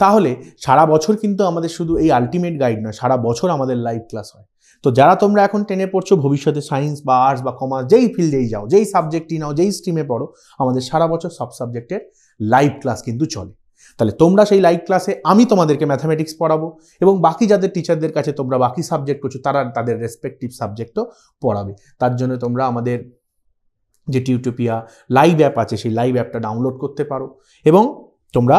তাহলে সারা বছর কিন্তু আমাদের শুধু এই আলটিমেট গাইড নয়, সারা বছর আমাদের লাইভ ক্লাস হয়। তো যারা তোমরা এখন 10-এ পড়ছো, ভবিষ্যতে সায়েন্স বা আর্টস বা কমার্স যেই ফিল্ডেই যাও, যেই সাবজেক্টই নাও, যেই স্ট্রিমে পড়ো, আমাদের সারা বছর সব সাবজেক্টের লাইভ ক্লাস কিন্তু চলে। তাহলে তোমরা সেই লাইভ ক্লাসে আমি তোমাদেরকে ম্যাথামেটিক্স পড়াবো, এবং বাকি যাদের টিচারদের কাছে তোমরা বাকি সাবজেক্ট করছো তারা তাদের রেসপেক্টিভ সাবজেক্টও পড়াবে। তার জন্য তোমরা আমাদের যে টিউটোপিয়া লাইভ অ্যাপ আছে, সেই লাইভ অ্যাপটা ডাউনলোড করতে পারো, এবং তোমরা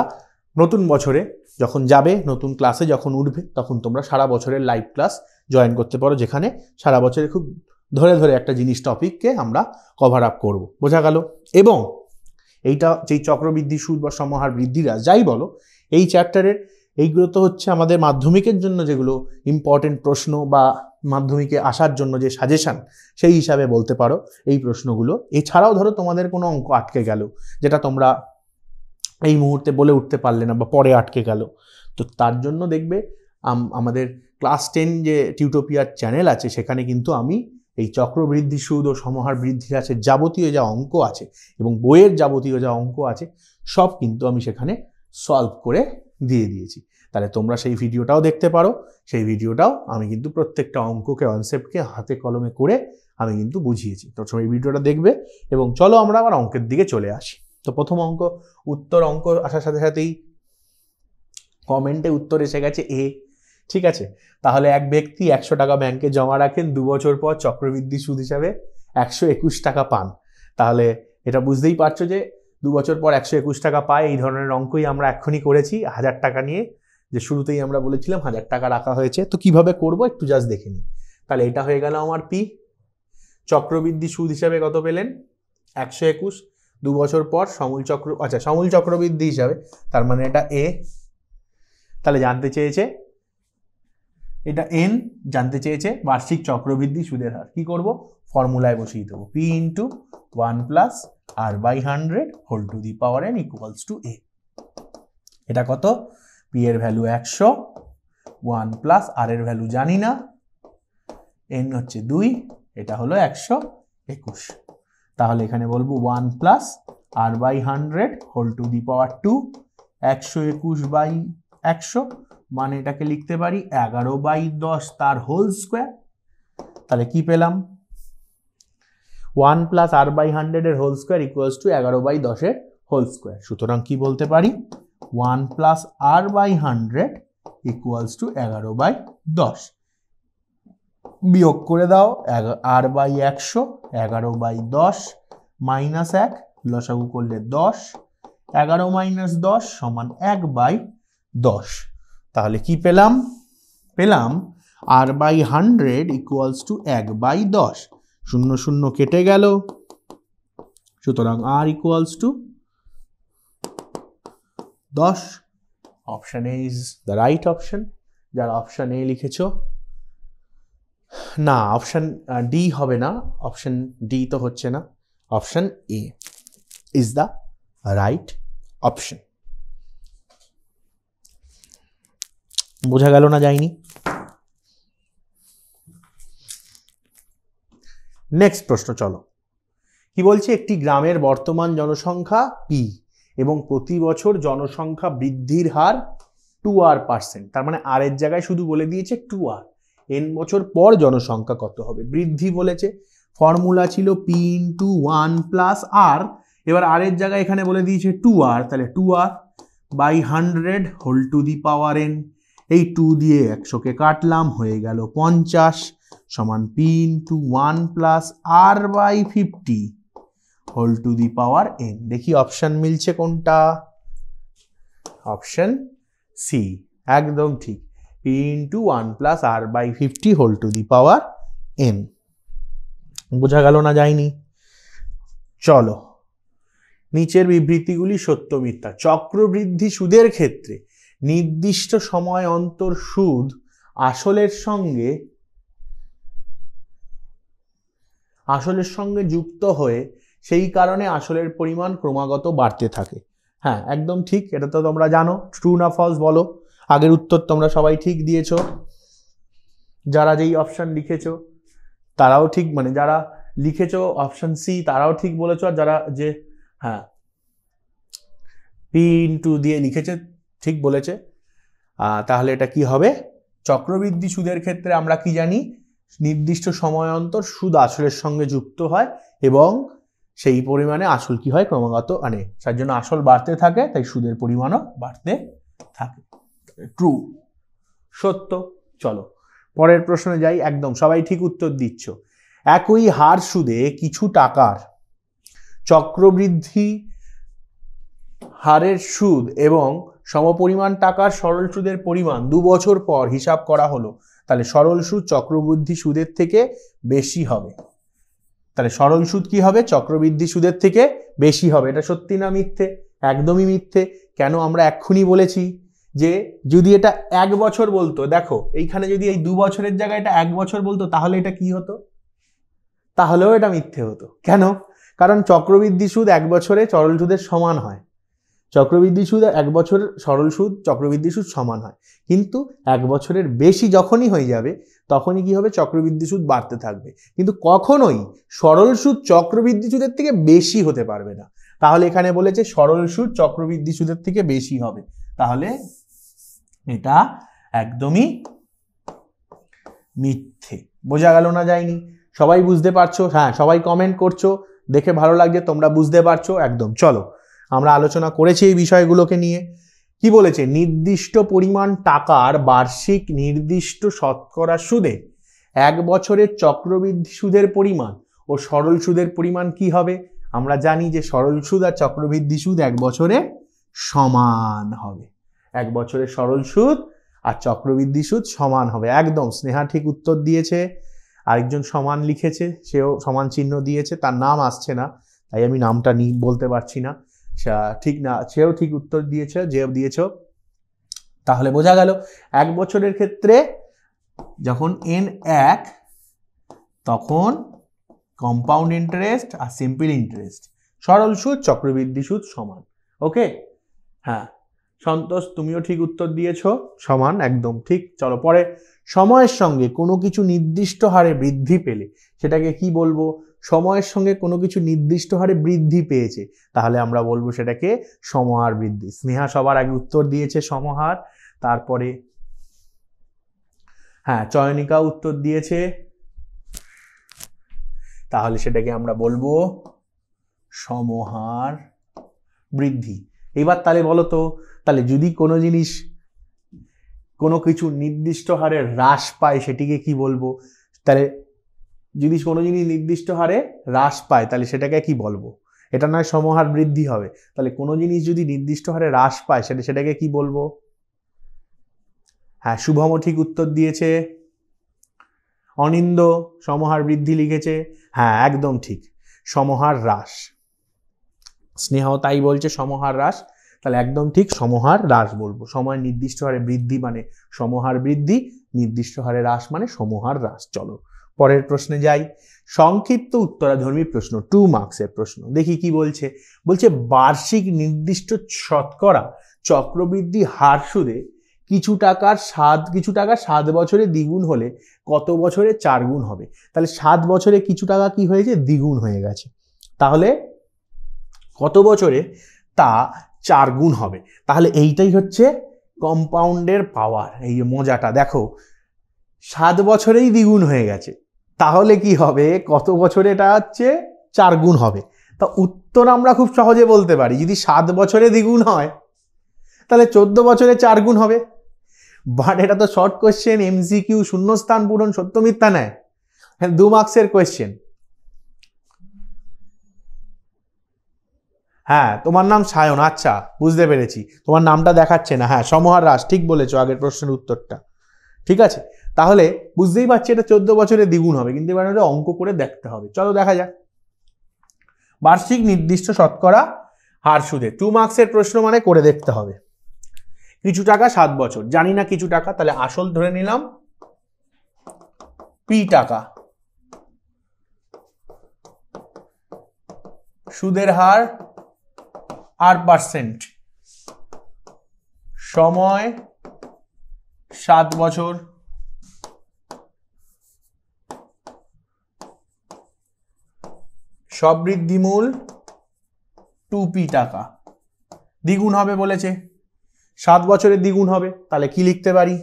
নতুন বছরে যখন যাবে, নতুন ক্লাসে যখন উঠবে, তখন তোমরা সারা বছরের লাইভ ক্লাস জয়েন করতে পারো, যেখানে সারা বছরে খুব ধরে ধরে একটা জিনিস টপিককে আমরা কভার আপ করব। বোঝা গেল? এবং এইটা যেই চক্রবৃদ্ধি সুদ বা সমাহার বৃদ্ধি হ্রাস যাই বলো, এই চ্যাপ্টারের এইগুলো তো হচ্ছে আমাদের মাধ্যমিকের জন্য যেগুলো ইম্পর্টেন্ট প্রশ্ন বা মাধ্যমিকে আসার জন্য যে সাজেশান, সেই হিসাবে বলতে পারো এই প্রশ্নগুলো। এছাড়াও ধরো তোমাদের কোনো অঙ্ক আটকে গেল, যেটা তোমরা এই মুহূর্তে বলে উঠতে পারলে না বা পরে আটকে গেল, তো তার জন্য দেখবে আমাদের ক্লাস 10 যে টিউটোপিয়ার চ্যানেল আছে, সেখানে কিন্তু আমি এই চক্রবৃদ্ধি সুদ ও সমাহার বৃদ্ধি হ্রাসের যাবতীয় যা অঙ্ক আছে এবং বইয়ের যাবতীয় যা অঙ্ক আছে, সব কিন্তু আমি সেখানে সলভ করে দিয়ে দিয়েছি। তাহলে তোমরা সেই ভিডিওটাও দেখতে পারো। সেই ভিডিওটাও আমি কিন্তু প্রত্যেকটা অঙ্ককে, কনসেপ্টকে হাতে কলমে করে আমি কিন্তু বুঝিয়েছি। তো সেই ভিডিওটা দেখবে, এবং চলো আমরা আবার অঙ্কের দিকে চলে আসি। তো প্রথম অঙ্ক উত্তর, অঙ্ক আসার সাথে সাথেই কমেন্টে উত্তর এসে গেছে এ। ঠিক আছে, তাহলে এক ব্যক্তি 100 টাকা ব্যাংকে জমা রাখেন, 2 বছর পর চক্রবৃদ্ধি সুদ হিসাবে 121 টাকা পান। তাহলে এটা বুঝতেই পারছো যে 2 বছর পর 121 টাকা পায়। এই ধরনের অঙ্কই আমরা এক্ষুনি করেছি 1000 টাকা নিয়ে, যে শুরুতেই আমরা বলেছিলাম 1000 টাকা রাখা হয়েছে। তো কিভাবে করব একটু জাস্ট দেখে নিই। তাহলে এটা হয়ে গেল আমার পি। চক্রবৃদ্ধি সুদ হিসাবে কত পেলেন? 121। 2 বছর পর সমূল চক্র, আচ্ছা সমূল চক্রবৃদ্ধি হিসাবে, তার মানে এটা এ। তাহলে জানতে চেয়েছে এটা এন, জানতে চেয়েছে বার্ষিক চক্রবৃদ্ধি সুদের হার। কি করব? ফর্মুলায় বসিয়ে দেবো, P into 1 plus r/100 whole to the power n equals to A. এটা কত? পি এর ভ্যালু 100, 1 প্লাস আর এর ভ্যালু জানি না, n হচ্ছে 2, এটা হলো 121। তাহলে এখানে বলবো 1 plus r/100 whole to the power 2, 121/100 মানে এটাকে লিখতে পারি 11/10 তার হোল স্কোয়ার। তাহলে কি পেলাম? 1 প্লাস r/100 এর হোল স্কোয়ার ইকুয়ালস টু 11/10 এর হোল স্কোয়ার। সুতরাং কি বলতে পারি? 1 প্লাস r/100 ইকুয়ালস টু 11/10। বিয়োগ করে দাও r/100, 11/10 মাইনাস 1, লসাগু করলে 10, 11 মাইনাস 10 সমান 1/10। তাহলে কি পেলাম? পেলাম r/100 ইকুয়ালস টু 1/10। 0 0 কেটে গেল, সুতরাং r equals to 10। Option A is the right option. যারা অপশন এ লিখেছো, না অপশন ডি হবে না, অপশন ডি তো হচ্ছে না, option A is the right option. বোঝা গেল না যায়নি? নেক্সট প্রশ্ন চলো। কি বলছে? একটি গ্রামের বর্তমান জনসংখ্যা পি এবং প্রতি বছর জনসংখ্যা বৃদ্ধির হার 2r%। তার মানে আর এর জায়গায় শুধু বলে দিয়েছে 2r। n বছর পর জনসংখ্যা কত হবে? বৃদ্ধি বলেছে, ফর্মুলা ছিল p ইন্টু 1 প্লাস r। এবার আর এর জায়গায় এখানে বলে দিয়েছে 2r, তাহলে 2r/100 whole to the power n। এই 2 দিয়ে 100কে কাটলাম, হয়ে গেল 50 সমান p into 1 plus r/50 whole to the power n। দেখি অপশন মিলছে কোনটা? অপশন সি, একদম ঠিক, p into 1 plus r/50 whole to the power n। বোঝা গেল না যায়নি? চলো, নিচের বিবৃতিগুলি সত্য মিথ্যা। চক্রবৃদ্ধি সুদের ক্ষেত্রে নির্দিষ্ট সময় অন্তর সুদ আসলের সঙ্গে যুক্ত হয়ে সেই কারণে আসলের পরিমাণ ক্রমাগত বাড়তে থাকে। হ্যাঁ, একদম ঠিক, এটা তো তোমরা জানো। ট্রু না ফলস বলো? আগের উত্তর তোমরা সবাই ঠিক দিয়েছো। যারা যেই অপশন লিখেছো তারাও ঠিক, মানে যারা লিখেছো অপশন সি তারাও ঠিক বলেছো, আর যারা যে হ্যাঁ পি ইন্টু দিয়ে লিখেছে ঠিক বলেছে। তাহলে এটা কি হবে? চক্রবৃদ্ধি সুদের ক্ষেত্রে আমরা কি জানি? নির্দিষ্ট সময় অন্তর সুদ আসলের সঙ্গে যুক্ত হয় এবং সেই পরিমাণে আসল কি হয়? ক্রমাগত, মানে তার জন্য আসল বাড়তে থাকে, তাই সুদের পরিমাণও বাড়তে থাকে। ট্রু, সত্য। চলো পরের প্রশ্নে যাই। একদম সবাই ঠিক উত্তর দিচ্ছ। একই হার সুদে কিছু টাকার চক্রবৃদ্ধি হারের সুদ এবং সমপরিমাণ টাকার সরল সুদের পরিমাণ 2 বছর পর হিসাব করা হলো, তাহলে সরল সুদ চক্রবৃদ্ধি সুদের থেকে বেশি হবে। তাহলে সরল সুদ কি হবে? চক্রবৃদ্ধি সুদের থেকে বেশি হবে। এটা সত্যি না মিথ্যে? একদমই মিথ্যে। কেন? আমরা এক্ষুনি বলেছি যে যদি এটা 1 বছর বলতো, দেখো এইখানে যদি এই 2 বছরের জায়গায় এটা 1 বছর বলতো, তাহলে এটা কি হতো? তাহলেও এটা মিথ্যে হতো। কেন? কারণ চক্রবৃদ্ধি সুদ 1 বছরে সরল সুদের সমান হয়। চক্রবৃদ্ধি সুদ 1 বছর সরল সুদ চক্রবৃদ্ধি সুদ সমান হয়, কিন্তু 1 বছরের বেশি যখনই হয়ে যাবে তখনই কি হবে? চক্রবৃদ্ধি সুদ বাড়তে থাকবে, কিন্তু কখনোই সরল সুদ চক্রবৃদ্ধি সুদের থেকে বেশি হতে পারবে না। তাহলে এখানে বলেছে সরল সুদ চক্রবৃদ্ধি সুদের থেকে বেশি হবে, তাহলে এটা একদমই মিথ্যে। বোঝা গেল না যায়নি? সবাই বুঝতে পারছো? হ্যাঁ, সবাই কমেন্ট করছো, দেখে ভালো লাগছে, তোমরা বুঝতে পারছো একদম। চলো, আমরা আলোচনা করেছি এই বিষয়গুলোকে নিয়ে। কি বলেছে? নির্দিষ্ট পরিমাণ টাকার বার্ষিক নির্দিষ্ট শতকরা সুদে 1 বছরের চক্রবৃদ্ধি সুদের পরিমাণ ও সরল সুদের পরিমাণ কি হবে? আমরা জানি যে সরল সুদ আর চক্রবৃদ্ধি সুদ 1 বছরে সমান হবে। 1 বছরের সরল সুদ আর চক্রবৃদ্ধি সুদ সমান হবে। একদম, স্নেহা ঠিক উত্তর দিয়েছে। আরেকজন সমান লিখেছে, সেও সমান চিহ্ন দিয়েছে, তার নাম আসছে না তাই আমি নামটা বলতে পারছি না। ঠিক না, সেও ঠিক উত্তর দিয়েছে, যে দিয়েছ। তাহলে বোঝা গেল 1 বছরের ক্ষেত্রে যখন n 1, তখন কম্পাউন্ড ইন্টারেস্ট আর সিম্পল ইন্টারেস্ট, সরল সুদ চক্রবৃদ্ধি সুদ সমান। ওকে, হ্যাঁ সন্তোষ, তুমিও ঠিক উত্তর দিয়েছ, সমান, একদম ঠিক। চলো পরে। সময়ের সঙ্গে কোনো কিছু নির্দিষ্ট হারে বৃদ্ধি পেলে সেটাকে কি বলবো? সময়ের সঙ্গে কোনো কিছু নির্দিষ্ট হারে বৃদ্ধি পেয়েছে, তাহলে আমরা বলবো সেটাকে সমহার বৃদ্ধি। স্নেহা সবার আগে উত্তর দিয়েছে সমহার, তারপরে হ্যাঁ চয়নিকা উত্তর দিয়েছে, তাহলে সেটাকে আমরা বলবো সমহার বৃদ্ধি। এবার তাহলে বলো তো, তাহলে যদি কোনো জিনিস কোনো কিছু নির্দিষ্ট হারে হ্রাস পায় সেটিকে কি বলবো? তাহলে যদি কোনো জিনিস নির্দিষ্ট হারে হ্রাস পায় তাহলে সেটাকে কি বলবো? এটা নয় সমহার বৃদ্ধি হবে, তাহলে কোনো জিনিস যদি নির্দিষ্ট হারে হ্রাস পায় সেটাকে কি বলবো? হ্যাঁ শুভম ঠিক উত্তর দিয়েছে, অনিন্দ সমহার বৃদ্ধি লিখেছে, হ্যাঁ একদম ঠিক, সমহার হ্রাস। স্নেহাও তাই বলছে সমহার হ্রাস, তাহলে একদম ঠিক সমহার হ্রাস বলবো। সময় নির্দিষ্ট হারে বৃদ্ধি মানে সমহার বৃদ্ধি, নির্দিষ্ট হারে হ্রাস মানে সমহার হ্রাস। চলো পরের প্রশ্নে যাই। সংক্ষিপ্ত উত্তরাধর্মী প্রশ্ন, 2 মার্কসের প্রশ্ন। দেখি কি বলছে। বলছে বার্ষিক নির্দিষ্ট শতকরা চক্রবৃদ্ধি হার সুদে কিছু টাকা 7 বছরে দ্বিগুণ হলে কত বছরে 4 গুণ হবে? তাহলে 7 বছরে কিছু টাকা কি হয়েছে? দ্বিগুণ হয়ে গেছে, তাহলে কত বছরে তা 4 গুণ হবে। তাহলে এইটাই হচ্ছে কম্পাউন্ডের পাওয়ার। এই মজাটা দেখো, 7 বছরেই দ্বিগুণ হয়ে গেছে, তাহলে কি হবে? কত বছরে এটা হচ্ছে 4 গুণ হবে। তা উত্তর আমরা খুব সহজে বলতে পারি, যদি 7 বছরে দ্বিগুণ হয় তাহলে 14 বছরে 4 গুণ হবে। বাট এটা তো শর্ট কোয়েশ্চেন, এমসিকিউ, শূন্যস্থান পূরণ, সত্য মিথ্যা নেয়, হ্যাঁ 2 মার্কসের কোয়েশ্চেন। হ্যাঁ তোমার নাম সায়ন, আচ্ছা বুঝতে পেরেছি, তোমার নামটা দেখাচ্ছে না। হ্যাঁ সমহার হ্রাস, ঠিক বলেছো আগের প্রশ্নের উত্তরটা, ঠিক আছে। তাহলে বুঝতেই পারছি এটা 14 বছরে দ্বিগুণ হবে, কিন্তু এবার অঙ্ক করে দেখতে হবে। চলো দেখা যাক। বার্ষিক নির্দিষ্ট শতকরা হার সুদে 2 মার্কসের প্রশ্ন মানে করে দেখতে হবে। কিছু টাকা 7 বছর, জানি না কিছু টাকা, তাহলে আসল ধরে নিলাম পি টাকা, সুদের হার R%, সময় 7 বছর, সবৃদ্ধিমূল 2p টাকা। দ্বিগুণ হবে বলেছে, 7 বছরে দ্বিগুণ হবে, তাহলে কি লিখতে পারি?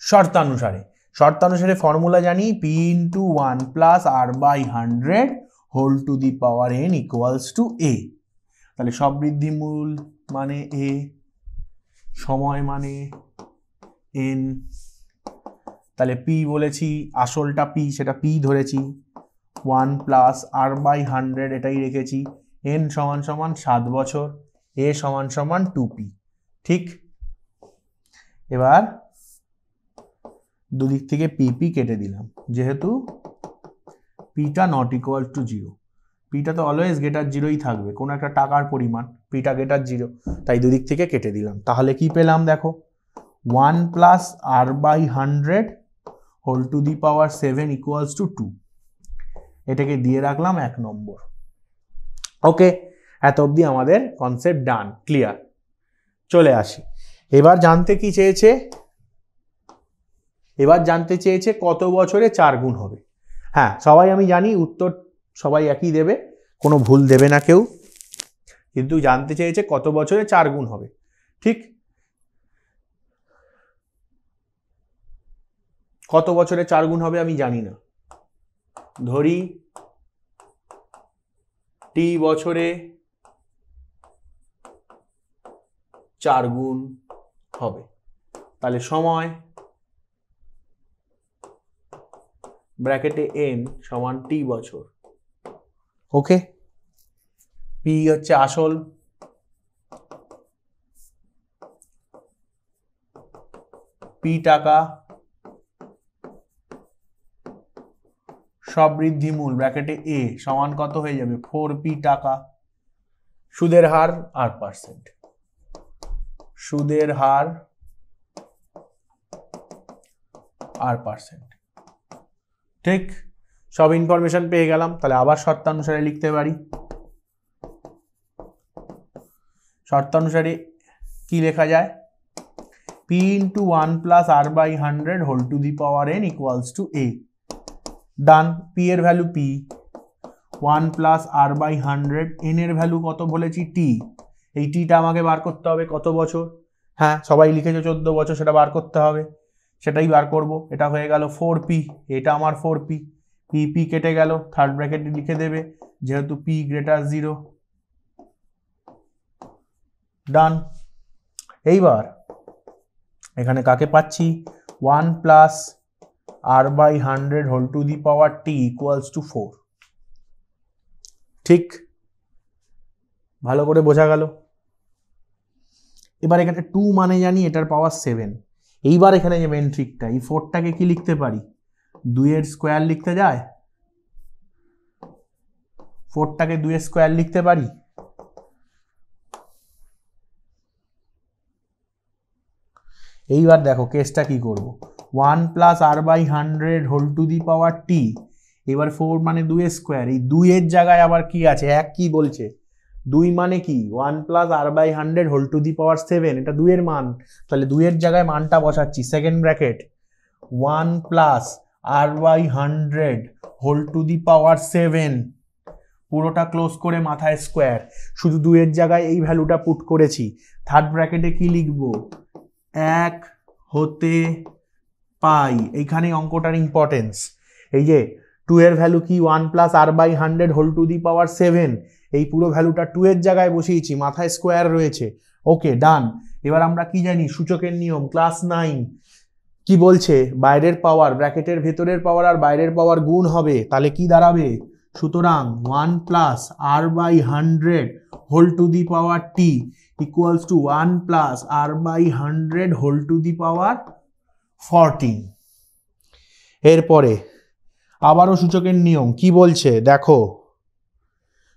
শর্তানুসারে ফর্মুলা জানি, p × 1 + r/100 whole to the power n equals to a। তাহলে সবৃদ্ধিমূল মানে a, সময় মানে n, তাহলে p বলেছি, আসলটা p, সেটা p ধরেছি, 1 + r/100 এটাই রেখেছি, n = 7 বছর, a = 2p, ঠিক। এবার দুদিক থেকে p কেটে দিলাম, যেহেতু pটা নট ইকুয়াল টু 0, pটা তো অলওয়েজ গ্রেটার 0ই থাকবে, কোনো একটা টাকার পরিমাণ, pটা গ্রেটার 0, তাই দুদিক থেকে কেটে দিলাম। তাহলে কি পেলাম দেখো, 1 + r/100 whole to the power 7 equals to 2, এটাকে দিয়ে রাখলাম 1 নম্বর। ওকে, এত অবধি আমাদের কনসেপ্ট ডান, ক্লিয়ার। চলে আসি, এবার জানতে চেয়েছে কত বছরে 4 গুণ হবে। হ্যাঁ সবাই আমি জানি উত্তর সবাই একই দেবে, কোনো ভুল দেবে না কেউ, কিন্তু জানতে চেয়েছে কত বছরে 4 গুণ হবে, ঠিক। কত বছরে 4 গুণ হবে আমি জানি না, ধরি t বছরে 4 গুণ হবে, তাহলে সময় ব্র্যাকেটে n = t বছর। ওকে, p হচ্ছে আসল, p টাকা, সবৃদ্ধিমূল ব্র্যাকেটে a সমান কত হয়ে যাবে? 4p টাকা, সুদের হার R%, সুদের হার R%, ঠিক। সব ইনফরমেশন পেয়ে গেলাম, তাহলে আবার শর্তানুসারে লিখতে পারি। শর্তানুসারে কি লেখা যায়, p into 1 plus r by 100 whole to the power n equals to a. Done, p এর value p, 1 plus r by 100, n এর ভ্যালু কত বলেছি t, এই টিটা আমাকে বার করতে হবে কত বছর, হ্যাঁ সবাই লিখেছো 14 বছর, সেটা বার করতে হবে, সেটাই বার করব। এটা হয়ে গেল 4p, এটা আমার 4p, p কেটে গেল, থার্ড ব্র্যাকেটে লিখে দেবে যেহেতু p গ্রেটার 0। ডান। এইবার এখানে কাকে পাচ্ছি, 1 plus r by 100 whole to the power t equals to 4। ঠিক, ভালো করে বোঝা গেল। এবার এখানে 2 মানে জানি এটার পাওয়ার 7। এইবার এখানে যে মেন ট্রিকটা, এই 4টাকে কি লিখতে পারি, 2 এর স্কোয়ার লিখতে যায়, 4টাকে 2 এর স্কোয়ার লিখতে পারি। এইবার দেখো কেসটা কি করব, 1 plus r by 100 whole to the power t, এবার 4 মানে 2 এর স্কোয়ার, এই 2 এর জায়গায় আবার কি আছে, এক কি বলছে, 2 মানে কি 1 plus r by 100 whole to the power 7, এটা 2 এর মান, তাহলে 2 এর জায়গায় মানটা বসাচ্ছি, second bracket 1 plus r by 100 whole to the power 7, পুরোটা ক্লোজ করে মাথায় স্কোয়ার, শুধু 2 এর জায়গায় এই ভ্যালুটা পুট করেছি, থার্ড ব্র্যাকেটে কি লিখবো, 1 হতে পাই, এইখানেই অঙ্কটার ইম্পর্টেন্স। এই যে 2 এর ভ্যালু কি 1 plus r by 100 whole to the power 7, এই পুরো ভ্যালুটা 2 এর জায়গায় বসিয়েছি, মাথায় স্কোয়ার রয়েছে। ওকে ডান। এবার আমরা কি জানি, সূচকের নিয়ম ক্লাস 9 কি বলছে, বাইরের পাওয়ার ব্র্যাকেটের ভেতরের পাওয়ার আর বাইরের পাওয়ার গুণ হবে, তাহলে কি দাঁড়াবে, সুতরাং 1 plus r by 100 whole to the power t equals to 1 plus r by 100 whole to the power 14। এরপরে আবারও সূচকের নিয়ম কি বলছে দেখো,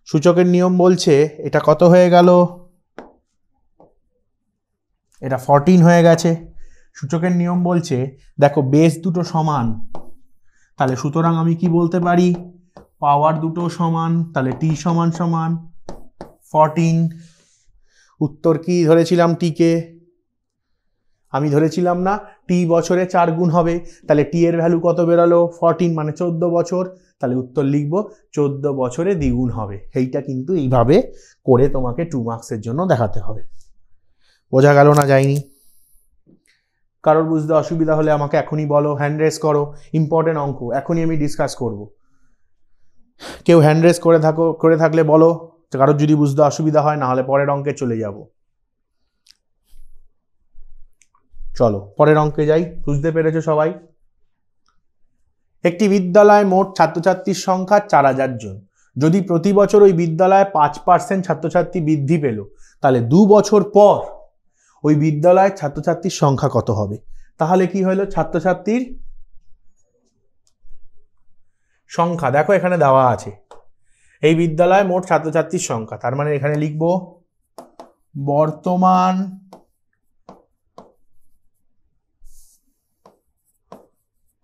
সূচকের নিয়ম বলছে এটা কত হয়ে গেল, এটা 14 হয়ে গেছে। সূচকের নিয়ম বলছে দেখো বেস দুটো সমান, তাহলে সুতরাং আমি কি বলতে পারি, পাওয়ার দুটো সমান, তাহলে t সমান সমান 14। উত্তর কি ধরেছিলাম, t কে আমি ধরেছিলাম না, t বছরে 4 গুণ হবে, তাহলে t এর ভ্যালু কত বেরোলো 14, মানে 14 বছর, তাহলে উত্তর লিখবো 14 বছরে দ্বিগুণ হবে। এইটা কিন্তু এইভাবে করে তোমাকে 2 মার্কসের জন্য দেখাতে হবে। বোঝা গেল না যায়নি? কারোর বুঝতে অসুবিধা হলে আমাকে এখনই বলো, হ্যান্ড রেস করো, ইম্পর্টেন্ট অঙ্ক এখনই আমি ডিসকাস করব। কেউ হ্যান্ড রেস করে থাকলে বলো, কারোর যদি বুঝতে অসুবিধা হয়, না হলে পরের অঙ্কে চলে যাব। চলো পরের অঙ্কে যাই। বুঝতে পেরেছো সবাই? একটি বিদ্যালয়ে মোট ছাত্রছাত্রীর সংখ্যা 4000 জন। যদি প্রতি বছর ওই বিদ্যালয়ে 5% ছাত্রছাত্রী বৃদ্ধি পেল, তাহলে 2 বছর পর ওই বিদ্যালয়ের ছাত্রছাত্রীর সংখ্যা কত হবে? তাহলে কি হলো, ছাত্রছাত্রীর সংখ্যা দেখো এখানে দেওয়া আছে, এই বিদ্যালয়ে মোট ছাত্রছাত্রীর সংখ্যা, তার মানে এখানে লিখব বর্তমান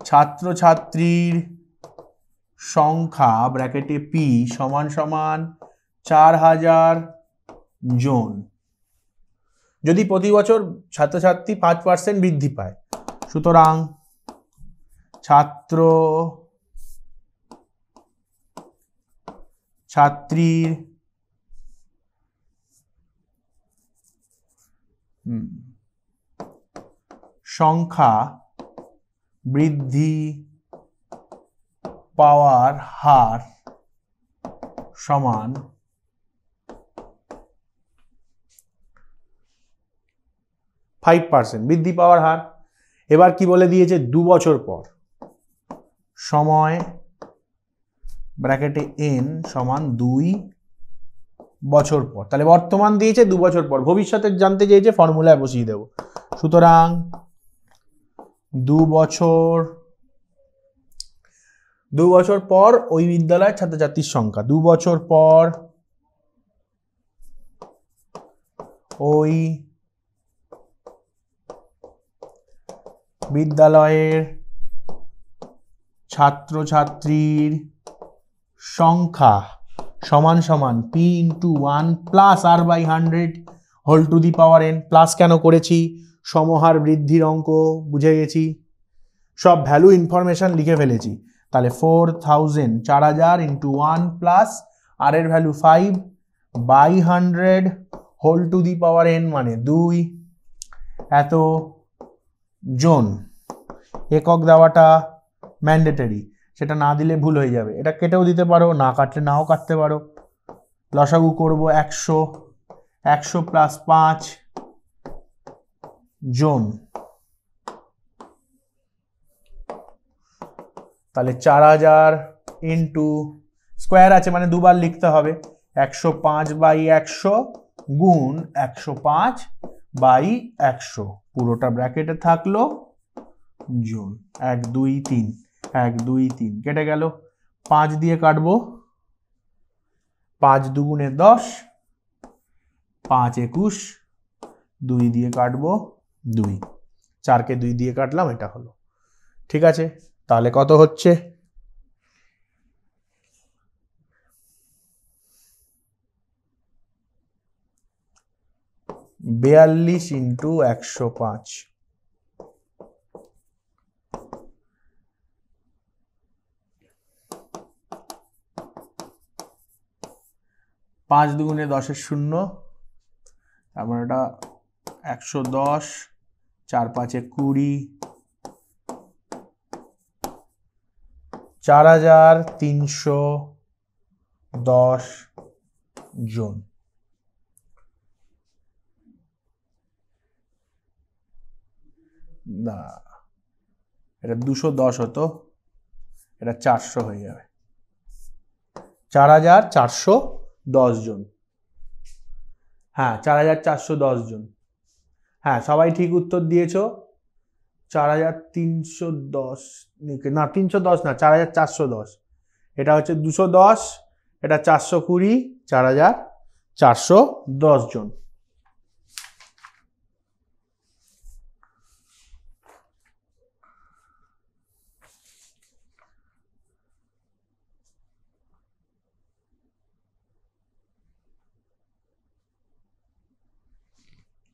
ছাত্রছাত্রীর সংখ্যা ব্র্যাকেটে p সমান সমান 4000 জন। যদি প্রতি বছর ছাত্রছাত্রী 5% বৃদ্ধি পায়, সুতরাং ছাত্রীর সংখ্যা বৃদ্ধি পাওয়ার হার সমান 5% বৃদ্ধি পাওয়ার হার। এবার কি বলে দিয়েছে, 2 বছর পর, সময় ব্র্যাকেটে n সমান 2 বছর পর, তাহলে বর্তমান দিয়েছে 2 বছর পর, ভবিষ্যতের জানতে চেয়েছে, ফর্মুলায় বসিয়ে দেব। সুতরাং 2 বছর পর ওই বিদ্যালয়ের ছাত্রছাত্রীর সংখ্যা, 2 বছর পর ওই বিদ্যালয়ের ছাত্রছাত্রীর সংখ্যা সমান সমান p × 1 plus r by 100 whole to the power N, plus কেন করেছি, সমহার বৃদ্ধির অঙ্ক বুঝে গেছি, সব ভ্যালু ইনফরমেশন লিখে ফেলেছি। তাহলে 4000 4000 ইন্টু 1 প্লাস আর এর value 5 by 100 whole to the power N মানে 2, এত জন। একক দেওয়াটা ম্যান্ডেটরি, সেটা না দিলে ভুল হয়ে যাবে, এটা কেটেও দিতে পারো, না কাটলে নাও কাটতে পারো। লসাগু করব 100, 100 প্লাস 5 জন, তাহলে 4000 ইন্টু স্কোয়ার আছে মানে দুবার লিখতে হবে, 105 বাই 100 গুণ 105 বাই 100, পুরোটা ব্র্যাকেটে থাকলো জন। 1 2 3 1 2 3 কেটে গেল, 5 দিয়ে কাটবো, 5 দুগুণে 10, 5 21, 2 দিয়ে কাটবো 2, 4কে 2 দিয়ে কাটলাম, এটা হলো। ঠিক আছে, তাহলে কত হচ্ছে, বিয়াল্লিশ ইন্টু 105, 5 দুগুণে 10 শূন্য, তারপর এটা 110, 4 5 20, 4310 জন। না, এটা 210 হতো, এটা 400 হয়ে যাবে, 4410 জন। হ্যাঁ 4410 জন, হ্যাঁ সবাই ঠিক উত্তর দিয়েছো। 4310 না 310 না 4410, এটা হচ্ছে 210, এটা 420, 4410 জন।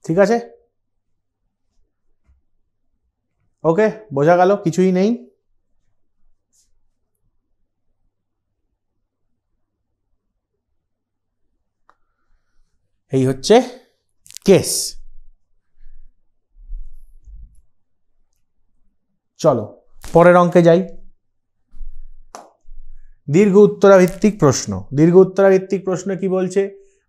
ঠিক আছে, ওকে, বোঝা গেল, কিছুই নেই। এই হচ্ছে কেস। চলো পরের অঙ্কে যাই। দীর্ঘ উত্তরাভিত্তিক প্রশ্ন। দীর্ঘ উত্তরাভিত্তিক প্রশ্ন কি বলছে,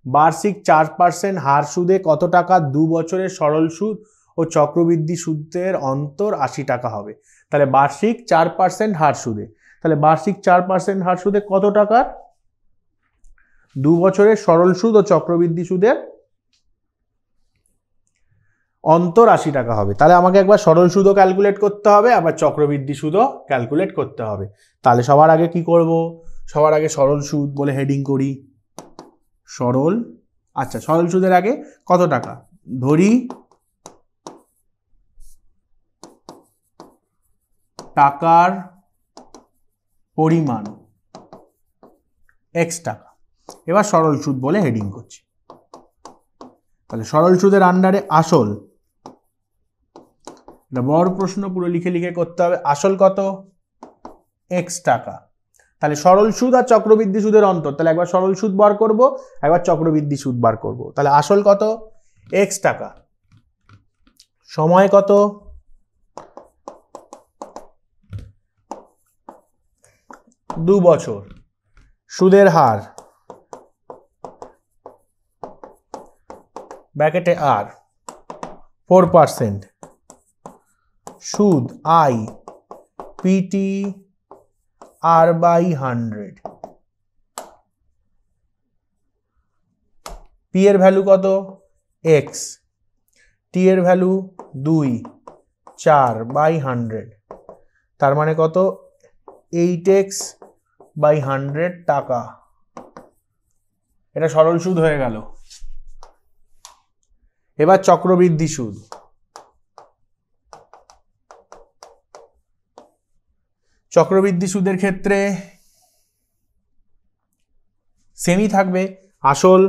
বার্ষিক 4% হার সুদে কত টাকা 2 বছরের সরল সুদ ও চক্রবৃদ্ধি সুদের অন্তর 80 টাকা হবে। তাহলে বার্ষিক 4% হার সুদে, তাহলে বার্ষিক 4% হার সুদে কত টাকার 2 বছরের সরল সুদ ও চক্রবৃদ্ধি সুদের অন্তর 80 টাকা হবে। তাহলে আমাকে একবার সরল সুদও ক্যালকুলেট করতে হবে, আবার চক্রবৃদ্ধি সুদও ক্যালকুলেট করতে হবে। তাহলে সবার আগে কি করব, সবার আগে সরল সুদ বলে হেডিং করি, সরল। আচ্ছা, সরল সুদের আগে কত টাকা ধরি, টাকার পরিমাণ x টাকা, এবার সরল সুদ বলে হেডিং করছি। তাহলে সরল সুদের আন্ডারে আসল, এটা বড় প্রশ্ন, পুরো লিখে লিখে করতে হবে। আসল কত, x টাকা। তাহলে সরল সুদ আর চক্রবৃদ্ধি সুদের অন্তর, তাহলে একবার সরল সুদ বার করব, একবার চক্রবৃদ্ধি সুদ বার করব। তাহলে আসল কত, x টাকা, সময় কত, দু বছর, সুদের হার ব্র্যাকেটে আর 4%, সুদ I PT R by 100, P এর ভ্যালু কত এক্স, টি এর ভ্যালু 2 4 বাই 100, তার মানে কত 8x বাই 100 টাকা। এটা সরল সুদ হয়ে গেল। এবার চক্রবৃদ্ধি সুদ। চক্রবৃদ্ধি সুদের ক্ষেত্রে সেমই থাকবে, আসল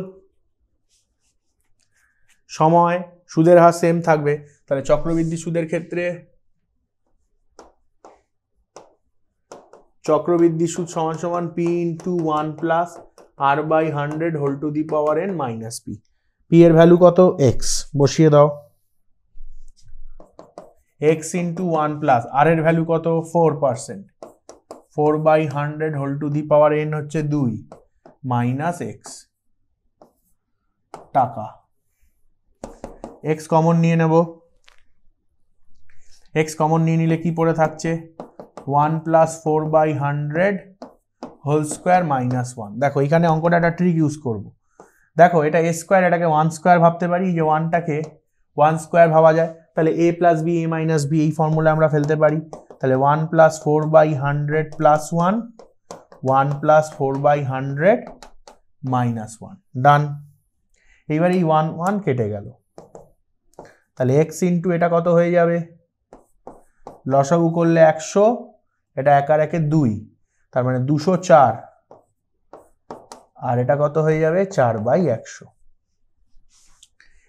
সময়, সুদের হার সেম থাকবে। তাহলে চক্রবৃদ্ধি সুদের ক্ষেত্রে চক্রবৃদ্ধি সুদ সমান সমান p into 1 plus r by 100 whole to the power n minus p। p এর ভ্যালু কত? x, বসিয়ে দাও। x ইন্টু 1 প্লাস r এর ভ্যালু কত? 4%, 4 by 100 whole to the power n হচ্ছে 2 মাইনাস x টাকা। x কমন নিয়ে নেব। x কমন নিয়ে নিলে কি পড়ে থাকছে? 1 plus 4 by 100 whole square minus 1। দেখো এখানে অঙ্কটা একটা ট্রিক ইউজ করব। দেখো এটা a স্কোয়ার, এটাকে 1 স্কোয়ার ভাবতে পারি, যে 1টাকে 1 স্কোয়ার ভাবা যায়। তাহলে a plus B, a minus B, এই ফর্মুলা আমরা ফেলতে পারি। তাহলে 1 plus 4 by 100 plus 1, 1 plus 4 by 100 minus 1, done. এইবার এই 1 1 কেটে গেল। তাহলে x ইন্টু এটা কত হয়ে যাবে? লসাগু করলে 100, এটা 1 আর 1 2, তার মানে 204, আর এটা কত হয়ে যাবে? 4 বাই 100।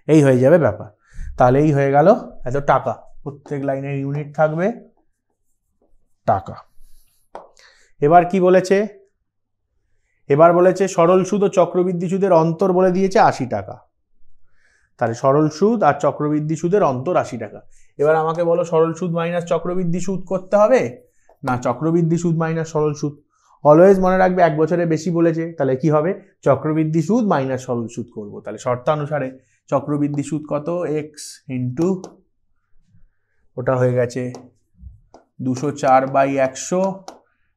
এই হয়ে যাবে ব্যাপার। তাহলে এই হয়ে গেল এত টাকা। প্রত্যেক লাইনের ইউনিট থাকবে টাকা। এবার কি বলেছে? এবার বলেছে সরল সুদ ও চক্রবৃদ্ধি সুদের অন্তর বলে দিয়েছে 80 টাকা। তাহলে সরল সুদ আর চক্রবৃদ্ধি সুদের অন্তর 80 টাকা। এবার আমাকে বলো সরল সুদ মাইনাস চক্রবৃদ্ধি সুদ করতে হবে না চক্রবৃদ্ধি সুদ মাইনাস সরল সুদ? অলওয়েজ মনে রাখবে 1 বছরে বেশি বলেছে, তাহলে কি হবে? চক্রবৃদ্ধি সুদ মাইনাস সরল সুদ করব। তাহলে শর্তানুসারে চক্রবৃদ্ধি সুদ কত? x ইন্টু ওটা হয়ে গেছে 204 by 100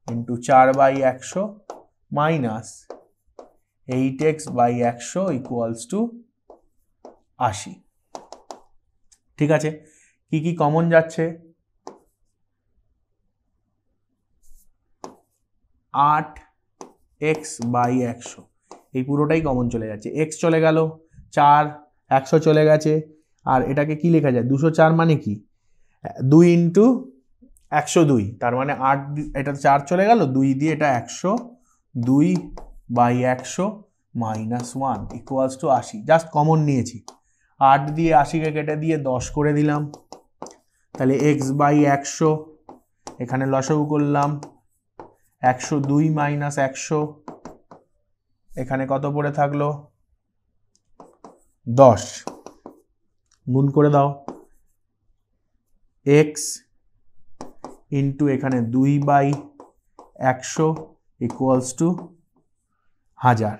into 4 by 100 minus 8x by 100 equals to 80। ঠিক আছে, কি কি কমন যাচ্ছে? 8x বাই 100, এই পুরোটাই কমন চলে যাচ্ছে। x চলে গেল, 4, 100 চলে গেছে, আর এটাকে কি লেখা যায়? 204 মানে কি? 2 ইন্টু 102, তার মানে 8, এটা 4 চলে গেল, 2 দিয়ে এটা 100, 2 by 100 minus 1 equals to 80। Just common নিয়েছি। 8 দিয়ে 80কে কেটে দিয়ে 10 করে দিলাম। তাহলে x বাই 100, এখানে লসাগু করলাম 102 মাইনাস 100, এখানে কত পড়ে থাকলো? 10, গুণ করে দাও। x ইন্টু এখানে 2 বাই 100 ইকুয়ালস টু 1000,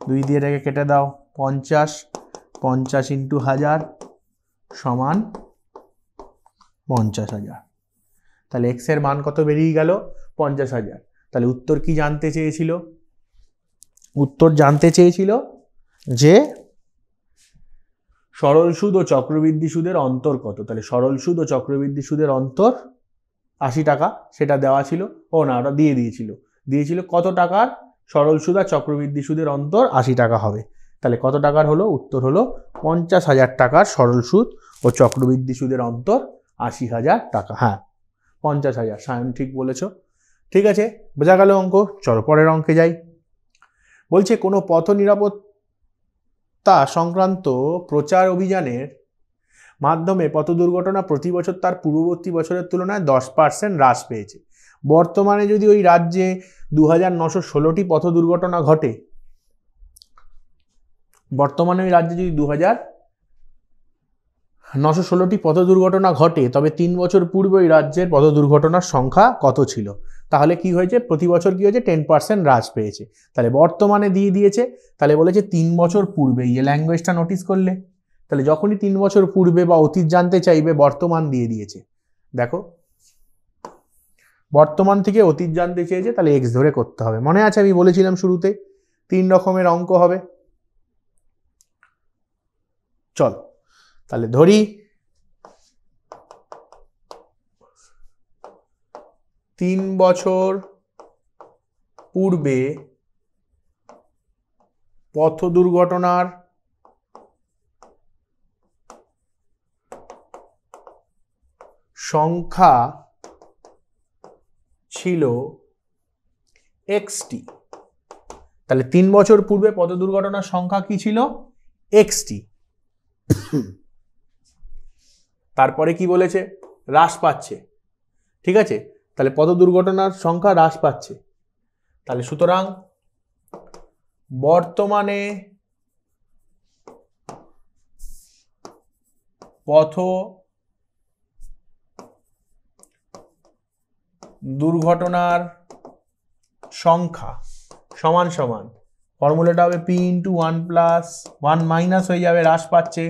2 দিয়ে এটাকে কেটে দাও। 50, 50 ইন্টু 1000 সমান 50,000। তাহলে x এর মান কত বেরিয়ে গেল? 50,000। তাহলে উত্তর কি জানতে চেয়েছিল? উত্তর জানতে চেয়েছিল যে সরল সুদ ও চক্রবৃদ্ধি সুদের অন্তর কত। তাহলে সরল সুদ ও চক্রবৃদ্ধি সুদের অন্তর 80 টাকা, সেটা দেওয়া ছিল। ও না, ওটা দিয়েছিল কত টাকার সরল সুদ আর চক্রবৃদ্ধি সুদের অন্তর 80 টাকা হবে। তাহলে কত টাকার হলো? উত্তর হলো 50,000 টাকার সরল সুদ ও চক্রবৃদ্ধি সুদের অন্তর 80,000 টাকা। হ্যাঁ, 50,000, সায়ন ঠিক বলেছ। ঠিক আছে, বোঝা গেল অঙ্ক। চলো পরের অঙ্কে যাই। বলছে কোনো পথ নিরাপত্তা সংক্রান্ত প্রচার অভিযানের মাধ্যমে পথ দুর্ঘটনা প্রতি বছর তার পূর্ববর্তী বছরের তুলনায় 10% হ্রাস পেয়েছে। বর্তমানে যদি ওই রাজ্যে 2916টি পথ দুর্ঘটনা ঘটে, বর্তমানে ওই রাজ্যে যদি 2916টি পথ দুর্ঘটনা ঘটে, তবে 3 বছর পূর্বে ওই রাজ্যের পথ দুর্ঘটনার সংখ্যা কত ছিল? তাহলে কি হয়েছে? প্রতি বছর কি হয়েছে? 10% হ্রাস পেয়েছে। তাহলে বর্তমানে দিয়ে দিয়েছে, তাহলে বলেছে 3 বছর পূর্বে। এই ল্যাঙ্গুয়েজটা নোটিস করলে? তাহলে যখনই 3 বছর পূর্বে বা অতীত জানতে চাইবে, বর্তমান দিয়ে দিয়েছে। দেখো, বর্তমান থেকে অতীত জানতে চেয়েছে, তাহলে x ধরে করতে হবে। মনে আছে আমি বলেছিলাম শুরুতে 3 রকমের অঙ্ক হবে। চল তাহলে ধরি 3 বছর পূর্বে পথ দুর্ঘটনার সংখ্যা ছিল xটি। তাহলে 3 বছর পূর্বে পথ দুর্ঘটনার সংখ্যা কি ছিল? xটি। তারপরে কি বলেছে, হ্রাস পাচ্ছে, ঠিক আছে, তাহলে পথ দুর্ঘটনার সংখ্যা হ্রাস পাচ্ছে। তাহলে সুতরাং বর্তমানে পথ দুর্ঘটনার সংখ্যা সমান সমান, ফর্মুলাটা হবে p ইন্টু 1 প্লাস 1 মাইনাস হয়ে যাবে, হ্রাস পাচ্ছে,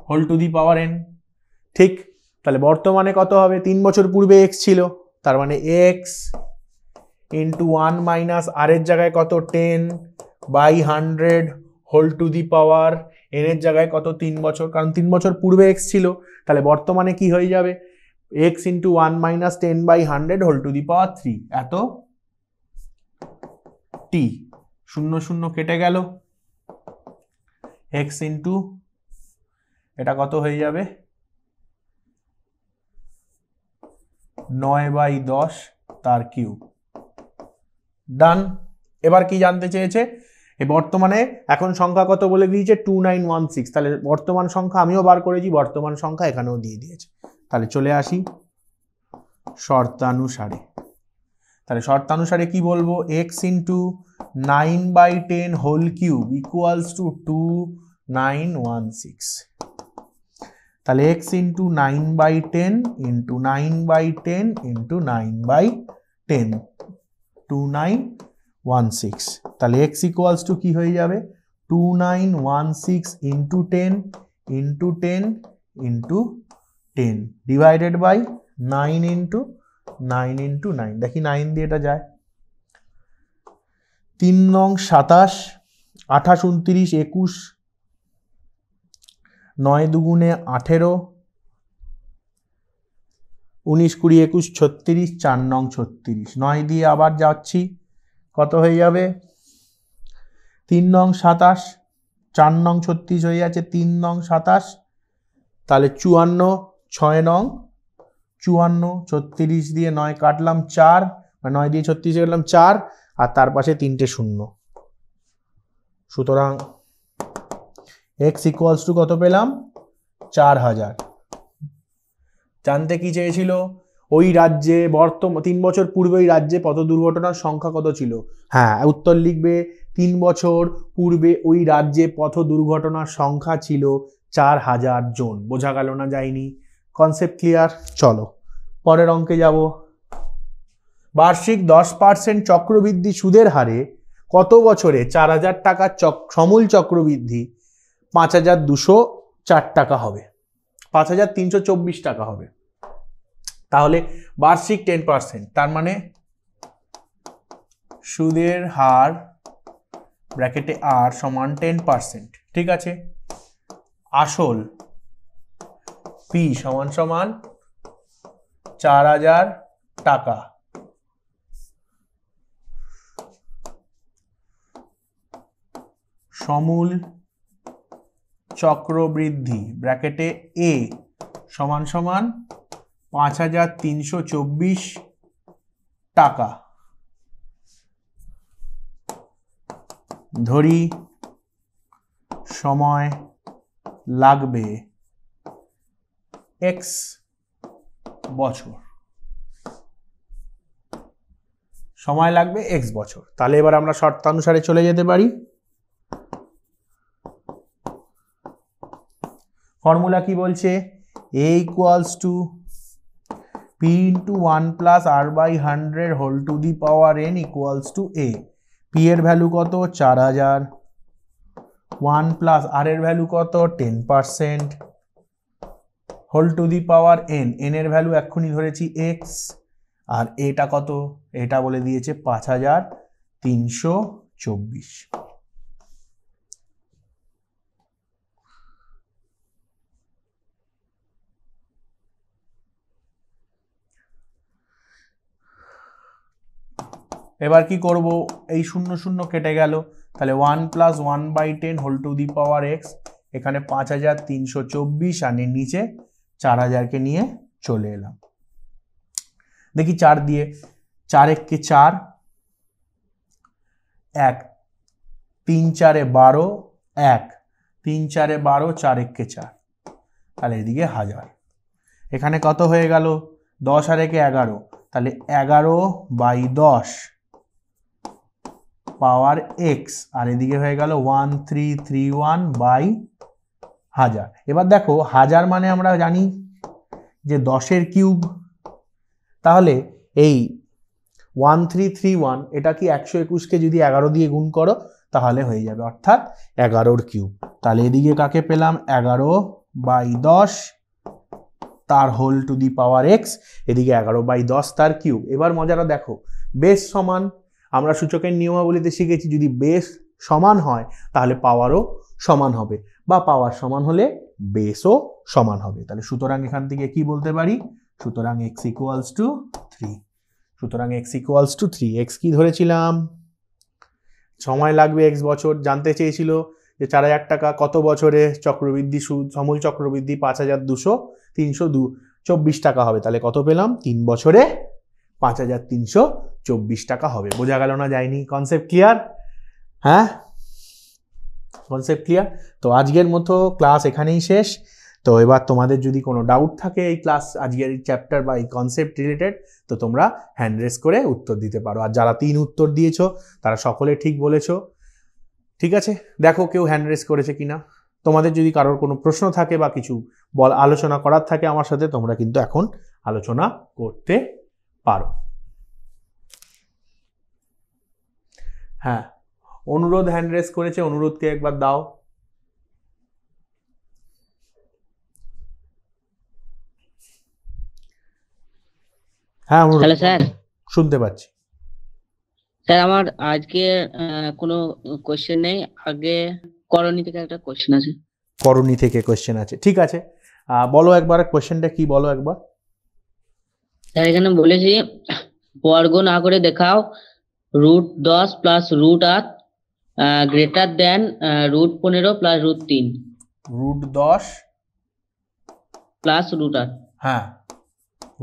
whole to the power n। ঠিক, তাহলে বর্তমানে কত হবে, 3 বছর পূর্বে x ছিল, তার মানে x ইন্টু 1 মাইনাস r এর জায়গায় কত 10 by 100 whole to the power n এর জায়গায় কত 3 বছর, কারণ 3 বছর পূর্বে x ছিল, তাহলে বর্তমানে কি হয়ে যাবে, x into 1 minus 10 by 100 whole to the power 3, এত t, 0 0 কেটে গেল, x ইন্টু এটা কত হয়ে যাবে 9 বাই 10 তার কিউব। ডান। এবার কি জানতে চেয়েছে, এই বর্তমানে এখন সংখ্যা কত বলে দিয়েছে 2916, তাহলে বর্তমান সংখ্যা আমিও বার করেছি, বর্তমান সংখ্যা এখানেও দিয়ে দিয়েছে। তাহলে চলে আসি শর্তানুসারে, তাহলে শর্তানুসারে কি বলবো, x into 9 by 10 whole cube equals to 2916, তাহলে x into 9 by 10 into 9 by 10 into 9 by 10 2916, তাহলে x ইকুয়ালস টু কি হয়ে যাবে 2916 into 10 into 10 into 10 divided by 9 into 9 into 9, দেখি 9 দিয়ে এটা যায়, 3 নং 27, 28 29 21, 9 দুগুণে 18, 19 20 21 36, 4 নং 36, 9 দিয়ে আবার যাচ্ছি, কত হয়ে যাবে 3 নং 27, 4 নং 36 হয়ে যাচ্ছে 3 নং 27, তাহলে 54, 6 নং 54, 36 দিয়ে 9 কাটলাম 4, 9 দিয়ে 36 কাটলাম 4, আর তার পাশে 3টে শূন্য, সুতরাং x ইকুয়ালস টু কত পেলাম 4000। জানতে কি চেয়েছিল, ওই রাজ্যে 3 বছর পূর্বে ওই রাজ্যে পথ দুর্ঘটনার সংখ্যা কত ছিল, হ্যাঁ উত্তর লিখবে 3 বছর পূর্বে ওই রাজ্যে পথ দুর্ঘটনার সংখ্যা ছিল 4000 জন। বোঝা গেল না, যায়নি, কনসেপ্ট ক্লিয়ার। চলো পরের অঙ্কে যাব। বার্ষিক 10% চক্রবৃদ্ধি সুদের হারে কত বছরে 4000 টাকার সমূল চক্রবৃদ্ধি 5204 টাকা হবে, 5324 টাকা হবে। তাহলে বার্ষিক 10%, তার মানে সুদের হার ব্র্যাকেটে আর সমান 10%, ঠিক আছে, আসল পি সমান সমান 4000 টাকা, সমূল চক্রবৃদ্ধি ব্র্যাকেটে এ সমান সমান 5324 টাকা, ধরি সময় লাগবে x বছর, সময় লাগবে x বছর। তাহলে এবার আমরা শর্তানুসারে চলে যেতে পারি। ফর্মুলা কি বলছে, a equals to p into 1 plus r by 100 whole to the power n equals to a। p এর ভ্যালু কত 4000, 1 প্লাস r এর ভ্যালু কত 10%, whole to the power n, n এর ভ্যালু এক্ষুনি ধরেছি x, আর এটা কত, এটা বলে দিয়েছে 5324। এবার কি করব, এই 0 0 কেটে গেল, তাহলে 1 plus 1 by 10 whole to the power x, এখানে 5324 আর নিচে 4000কে নিয়ে চলে এলাম। দেখি 4 দিয়ে, 4 1 4, 1 3 4 12, 1 3 4 12, 4 1 4, তাহলে এদিকে 1000। এখানে কত হয়ে গেল 10 আর 1 11, তাহলে 11/10 পাওয়ার এক্স, আর এদিকে হয়ে গেল 1331/1000। এবার দেখো 1000 মানে আমরা জানি যে 10-এর কিউব, তাহলে এই 1331 এটা কি 121কে যদি 11 দিয়ে গুণ করো তাহলে হয়ে যাবে, অর্থাৎ 11-র কিউব। তাহলে এদিকে কাকে পেলাম 11/10 তার whole to the power x, এদিকে 11/10 তার কিউব। এবার মজাটা দেখো, বেস সমান, আমরা সূচকের নিয়মাবলীতে শিখেছি যদি বেস সমান হয় তাহলে পাওয়ারও সমান হবে, বা পাওয়ার সমান হলে বেসও সমান হবে। তাহলে সুতরাং এখান থেকে কি বলতে পারি, সুতরাং x ইকুয়ালস টু 3। সুতরাং x ইকুয়ালস টু 3। x কি ধরেছিলাম, সময় লাগবে x বছর। জানতে চেয়েছিল যে 4000 টাকা কত বছরে চক্রবৃদ্ধি সুদ, সমূল চক্রবৃদ্ধি 5324 টাকা হবে, তাহলে কত পেলাম 3 বছরে 5324 টাকা হবে। বোঝা গেল না যায়নি? Concept clear? হ্যাঁ, কনসেপ্ট ক্লিয়ার। তো আজকের মতো ক্লাস এখানেই শেষ। তো এবার তোমাদের যদি কোনো ডাউট থাকে এই ক্লাস, আজকের এই চ্যাপ্টার বা এই কনসেপ্ট রিলেটেড, তো তোমরা হ্যান্ড রেজ করে উত্তর দিতে পারো। আর যারা 3 উত্তর দিয়েছো তারা সকলে ঠিক বলেছো, ঠিক আছে? দেখো কেউ হ্যান্ড রেজ করেছে কিনা। তোমাদের যদি কারোর কোনো প্রশ্ন থাকে বা কিছু আলোচনা করার থাকে আমার সাথে, তোমরা কিন্তু এখন আলোচনা করতে পারো। হ্যাঁ, অনুরোধ হ্যান্ড রেজ করেছে, অনুরোধকে একবার দাও। হ্যাঁ হ্যালো স্যার। শুনতে পাচ্ছি। স্যার আমার আজকে কোনো কোশ্চেন নেই, আগে করণী থেকে একটা কোশ্চেন আছে। করণী থেকে কোশ্চেন আছে, ঠিক আছে। বলো একবার কোশ্চেনটা কি, বলো একবার। স্যার এখানে বলেছি বর্গ না করে দেখাও √10 plus √8 greater than √15 plus √3। √10 plus √8, হ্যাঁ,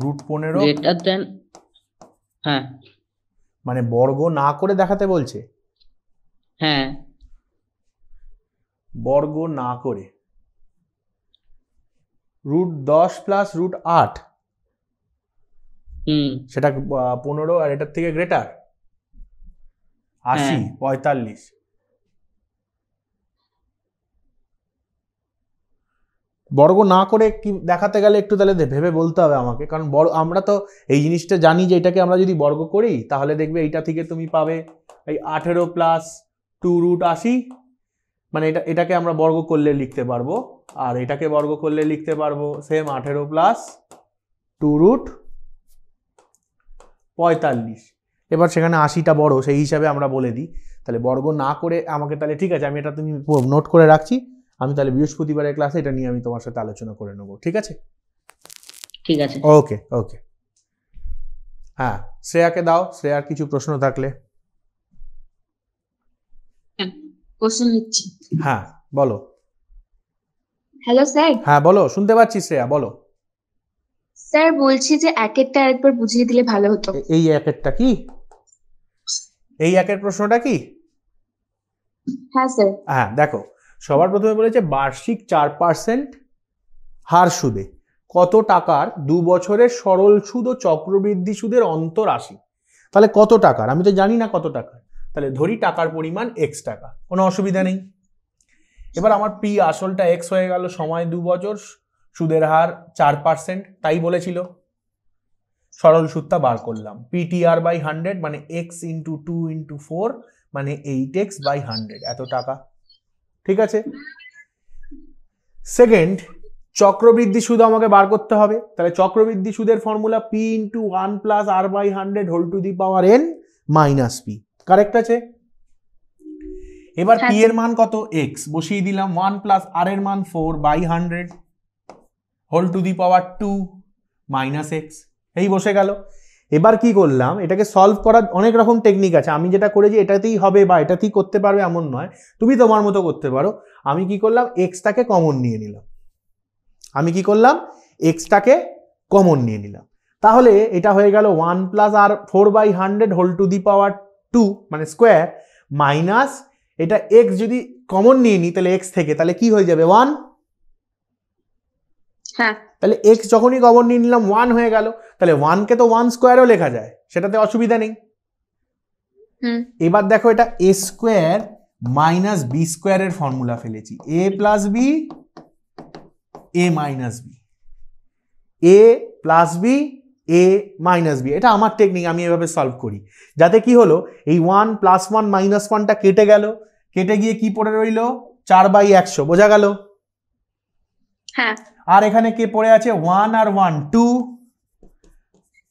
√15 গ্রেটার দেন, হ্যাঁ মানে বর্গ না করে দেখাতে বলছে। হ্যাঁ, বর্গ না করে √10 প্লাস √8, সেটা 15 আর এটার থেকে গ্রেটার 80 45। বর্গ না করে কি দেখাতে গেলে একটু তাহলে ভেবে বলতে হবে আমাকে, কারণ আমরা তো এই জিনিসটা জানি যে এটাকে আমরা যদি বর্গ করি তাহলে দেখবে এইটা থেকে তুমি পাবে এই 18 প্লাস 2√80, মানে এটাকে আমরা বর্গ করলে লিখতে পারবো, আর এটাকে বর্গ করলে লিখতে পারবো সেম 18 প্লাস 2√45। এবার সেখানে 80টা বড়, সেই হিসাবে আমরা বলে দিই। তাহলে বর্গ না করে আমাকে, তাহলে ঠিক আছে, আমি এটা তুমি নোট করে রাখছি, আমি তাহলে বৃহস্পতিবারের ক্লাসে এটা নিয়ে আমি তোমার সাথে আলোচনা করে নেবো, ঠিক আছে? ঠিক আছে, ওকে ওকে। হ্যাঁ, শ্রেয়াকে দাও, শ্রেয়ার কিছু প্রশ্ন থাকলে। কোশ্চেন লিখছি। হ্যাঁ বলো। Hello sir. হ্যাঁ বলো, শুনতে পাচ্ছি শ্রেয়া, বলো। স্যার বলছি যে একেরটা আরেকবার বুঝিয়ে দিলে ভালো হতো। এই একেরটা কি, এই একের প্রশ্নটা কি? হ্যাঁ স্যার। হ্যাঁ দেখো, সবার প্রথমে বলেছে বার্ষিক 4% হার সুদে কত টাকার 2 বছরের সরল সুদ ও চক্রবৃদ্ধি সুদের অন্তরাশি। তাহলে কত টাকার, আমি তো জানি না কত টাকার, তাহলে ধরি টাকার পরিমাণ x টাকা, কোনো অসুবিধা নেই। এবার আমার পি আসলটা x হয়ে গেল, সময় 2 বছর, সুদের হার 4%, তাই বলেছিল। সরল সুদটা বার করলাম, PTR/100 মানে x × 2 × 4 মানে 8x/100, এত টাকা, ঠিক আছে। সেকেন্ড, চক্রবৃদ্ধি সুদ আমাকে বার করতে হবে, তাহলে চক্রবৃদ্ধি সুদের formula P × 1 + R/100 whole to the power n - p, correct আছে। এবার p এর মান কত, x, বসিয়ে দিলাম, 1 + r এর মান 4/100 whole to the power 2 - x, এই বসে গেল। এবার কি করলাম, এটাকে সলভ করার অনেক রকম টেকনিক আছে, আমি যেটা করেছি এটাতেই হবে বা এটাতেই করতে পারবে এমন নয়, তুমি তোমার মতো করতে পারো। আমি কি করলাম, এক্সটাকে কমন নিয়ে নিলাম, তাহলে এটা হয়ে গেল 1 + r 4/100 whole to the power 2 মানে স্কোয়ার, মাইনাস এটা x যদি কমন নিয়ে নিই তাহলে x থেকে, তাহলে কি হয়ে যাবে 1, হ্যাঁ তাহলে এক্স যখনই কমন নিয়ে নিলাম 1 হয়ে গেল, তাহলে 1 কে তো 1 স্কোয়ারও লেখা যায়, সেটাতে অসুবিধা নেই। হুম এবার দেখো এটা এ স্কোয়ার মাইনাস বি স্কোয়ারের ফর্মুলা ফেলেছি, এ plus B A minus B, A plus B A minus B, এটা আমার টেকনিক, আমি এভাবে সলভ করি। যাতে কি হলো, এই 1 প্লাস 1 মাইনাস 1টা কেটে গেল, কেটে গিয়ে কি পড়ে রইল 4/100, বোঝা গেল? হ্যাঁ আর এখানে কে পড়ে আছে 1 আর 1 2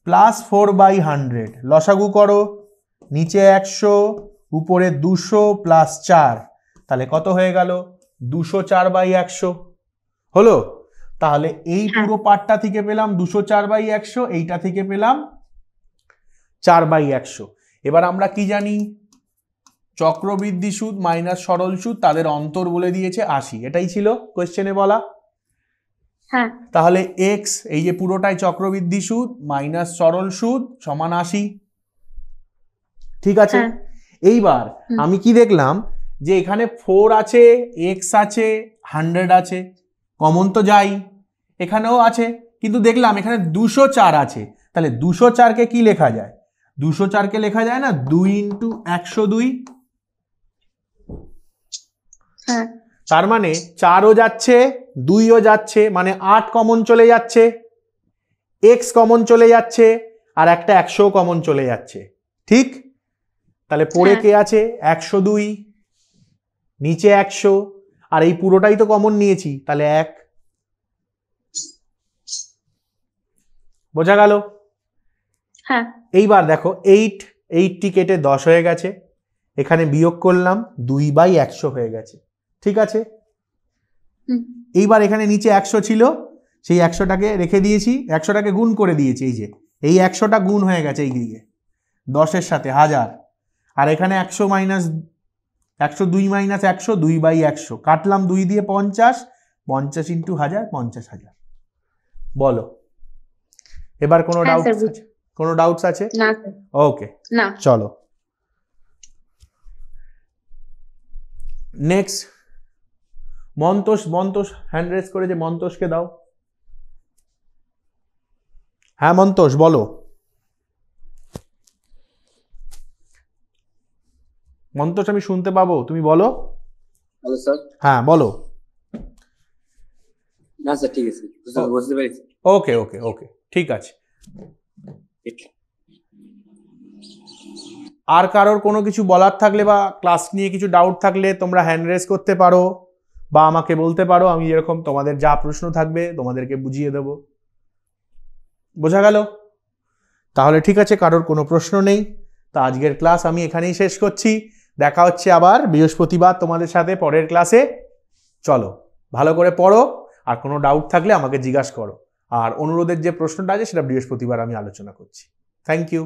প্লাস 4/100, লসাগু করো, নিচে 100 উপরে 200 প্লাস 4, তাহলে কত হয়ে গেল 204/100 হলো। তাহলে এই পুরো পার্টটা থেকে পেলাম 204/100, এইটা থেকে পেলাম 4/100। এবার আমরা কি জানি, চক্রবৃদ্ধি সুদ মাইনাস সরল সুদ তাদের অন্তর বলে দিয়েছে 80, এটাই ছিল কোয়েশ্চেনে বলা। হ্যাঁ তাহলে এক্স এই যে পুরোটাই চক্রবৃদ্ধি সুদ মাইনাস সরল সুদ সমান 80, ঠিক আছে। হ্যাঁ। এইবার আমি কি দেখলাম যে এখানে 4 আছে, এক্স আছে, 100 আছে, কমন তো যাই, এখানেও আছে, কিন্তু দেখলাম এখানে 204 আছে, তাহলে 204কে কি লেখা যায়, 204কে লেখা যায় না 2 × 102, হ্যাঁ তার মানে 4ও যাচ্ছে 2ও যাচ্ছে, মানে 8 কমন চলে যাচ্ছে, এক্স কমন চলে যাচ্ছে, আর একটা 100 কমন চলে যাচ্ছে, ঠিক। তাহলে পড়ে কে আছে 102, নিচে 100, আর এই পুরোটাই তো কমন নিয়েছি, তাহলে 1, বোঝা গেল? হ্যাঁ এইবার দেখো 8টি কেটে 10 হয়ে গেছে, এখানে বিয়োগ করলাম 2/100 হয়ে গেছে, ঠিক আছে। এইবার এখানে নিচে 100 ছিল, সেই 100টাকে রেখে দিয়েছি, 100টাকে গুণ করে দিয়েছি, এই যে এই 100টা গুণ হয়ে গেছে এই দিকে 10-এর সাথে 1000, আর এখানে 100 মাইনাস 102 মাইনাস 100 2/100, কাটলাম 2 দিয়ে 50, 50 × 1000 50,000, বলো। এবার কোনো হ্যাঁ, ডাউটস স্যার, আছে? কোনো ডাউটস আছে? না স্যার, ওকে, না। চলো নেক্সট। মন্তোষ হ্যান্ড রেজ করে, যে মন্তোষকে দাও। হ্যাঁ মন্তোষ বলো। মন্তোষ আমি শুনতে পাবো, তুমি বলো। Hello sir. হ্যাঁ বলো। না স্যার ঠিক আছে, বুঝতে পেরেছি। ওকে ওকে ওকে, ঠিক আছে। আর কারোর কোনো কিছু বলার থাকলে বা ক্লাস নিয়ে কিছু ডাউট থাকলে তোমরা হ্যান্ড রেজ করতে পারো বা আমাকে বলতে পারো, আমি যেরকম তোমাদের যা প্রশ্ন থাকবে তোমাদেরকে বুঝিয়ে দেব, বোঝা গেল? তাহলে ঠিক আছে, কারোর কোনো প্রশ্ন নেই, তা আজকের ক্লাস আমি এখানেই শেষ করছি। দেখা হচ্ছে আবার বৃহস্পতিবার তোমাদের সাথে পরের ক্লাসে। চলো ভালো করে পড়ো, আর কোনো ডাউট থাকলে আমাকে জিজ্ঞাসা করো, আর অনুরোধের যে প্রশ্নটা আছে সেটা বৃহস্পতিবার আমি আলোচনা করছি। Thank you.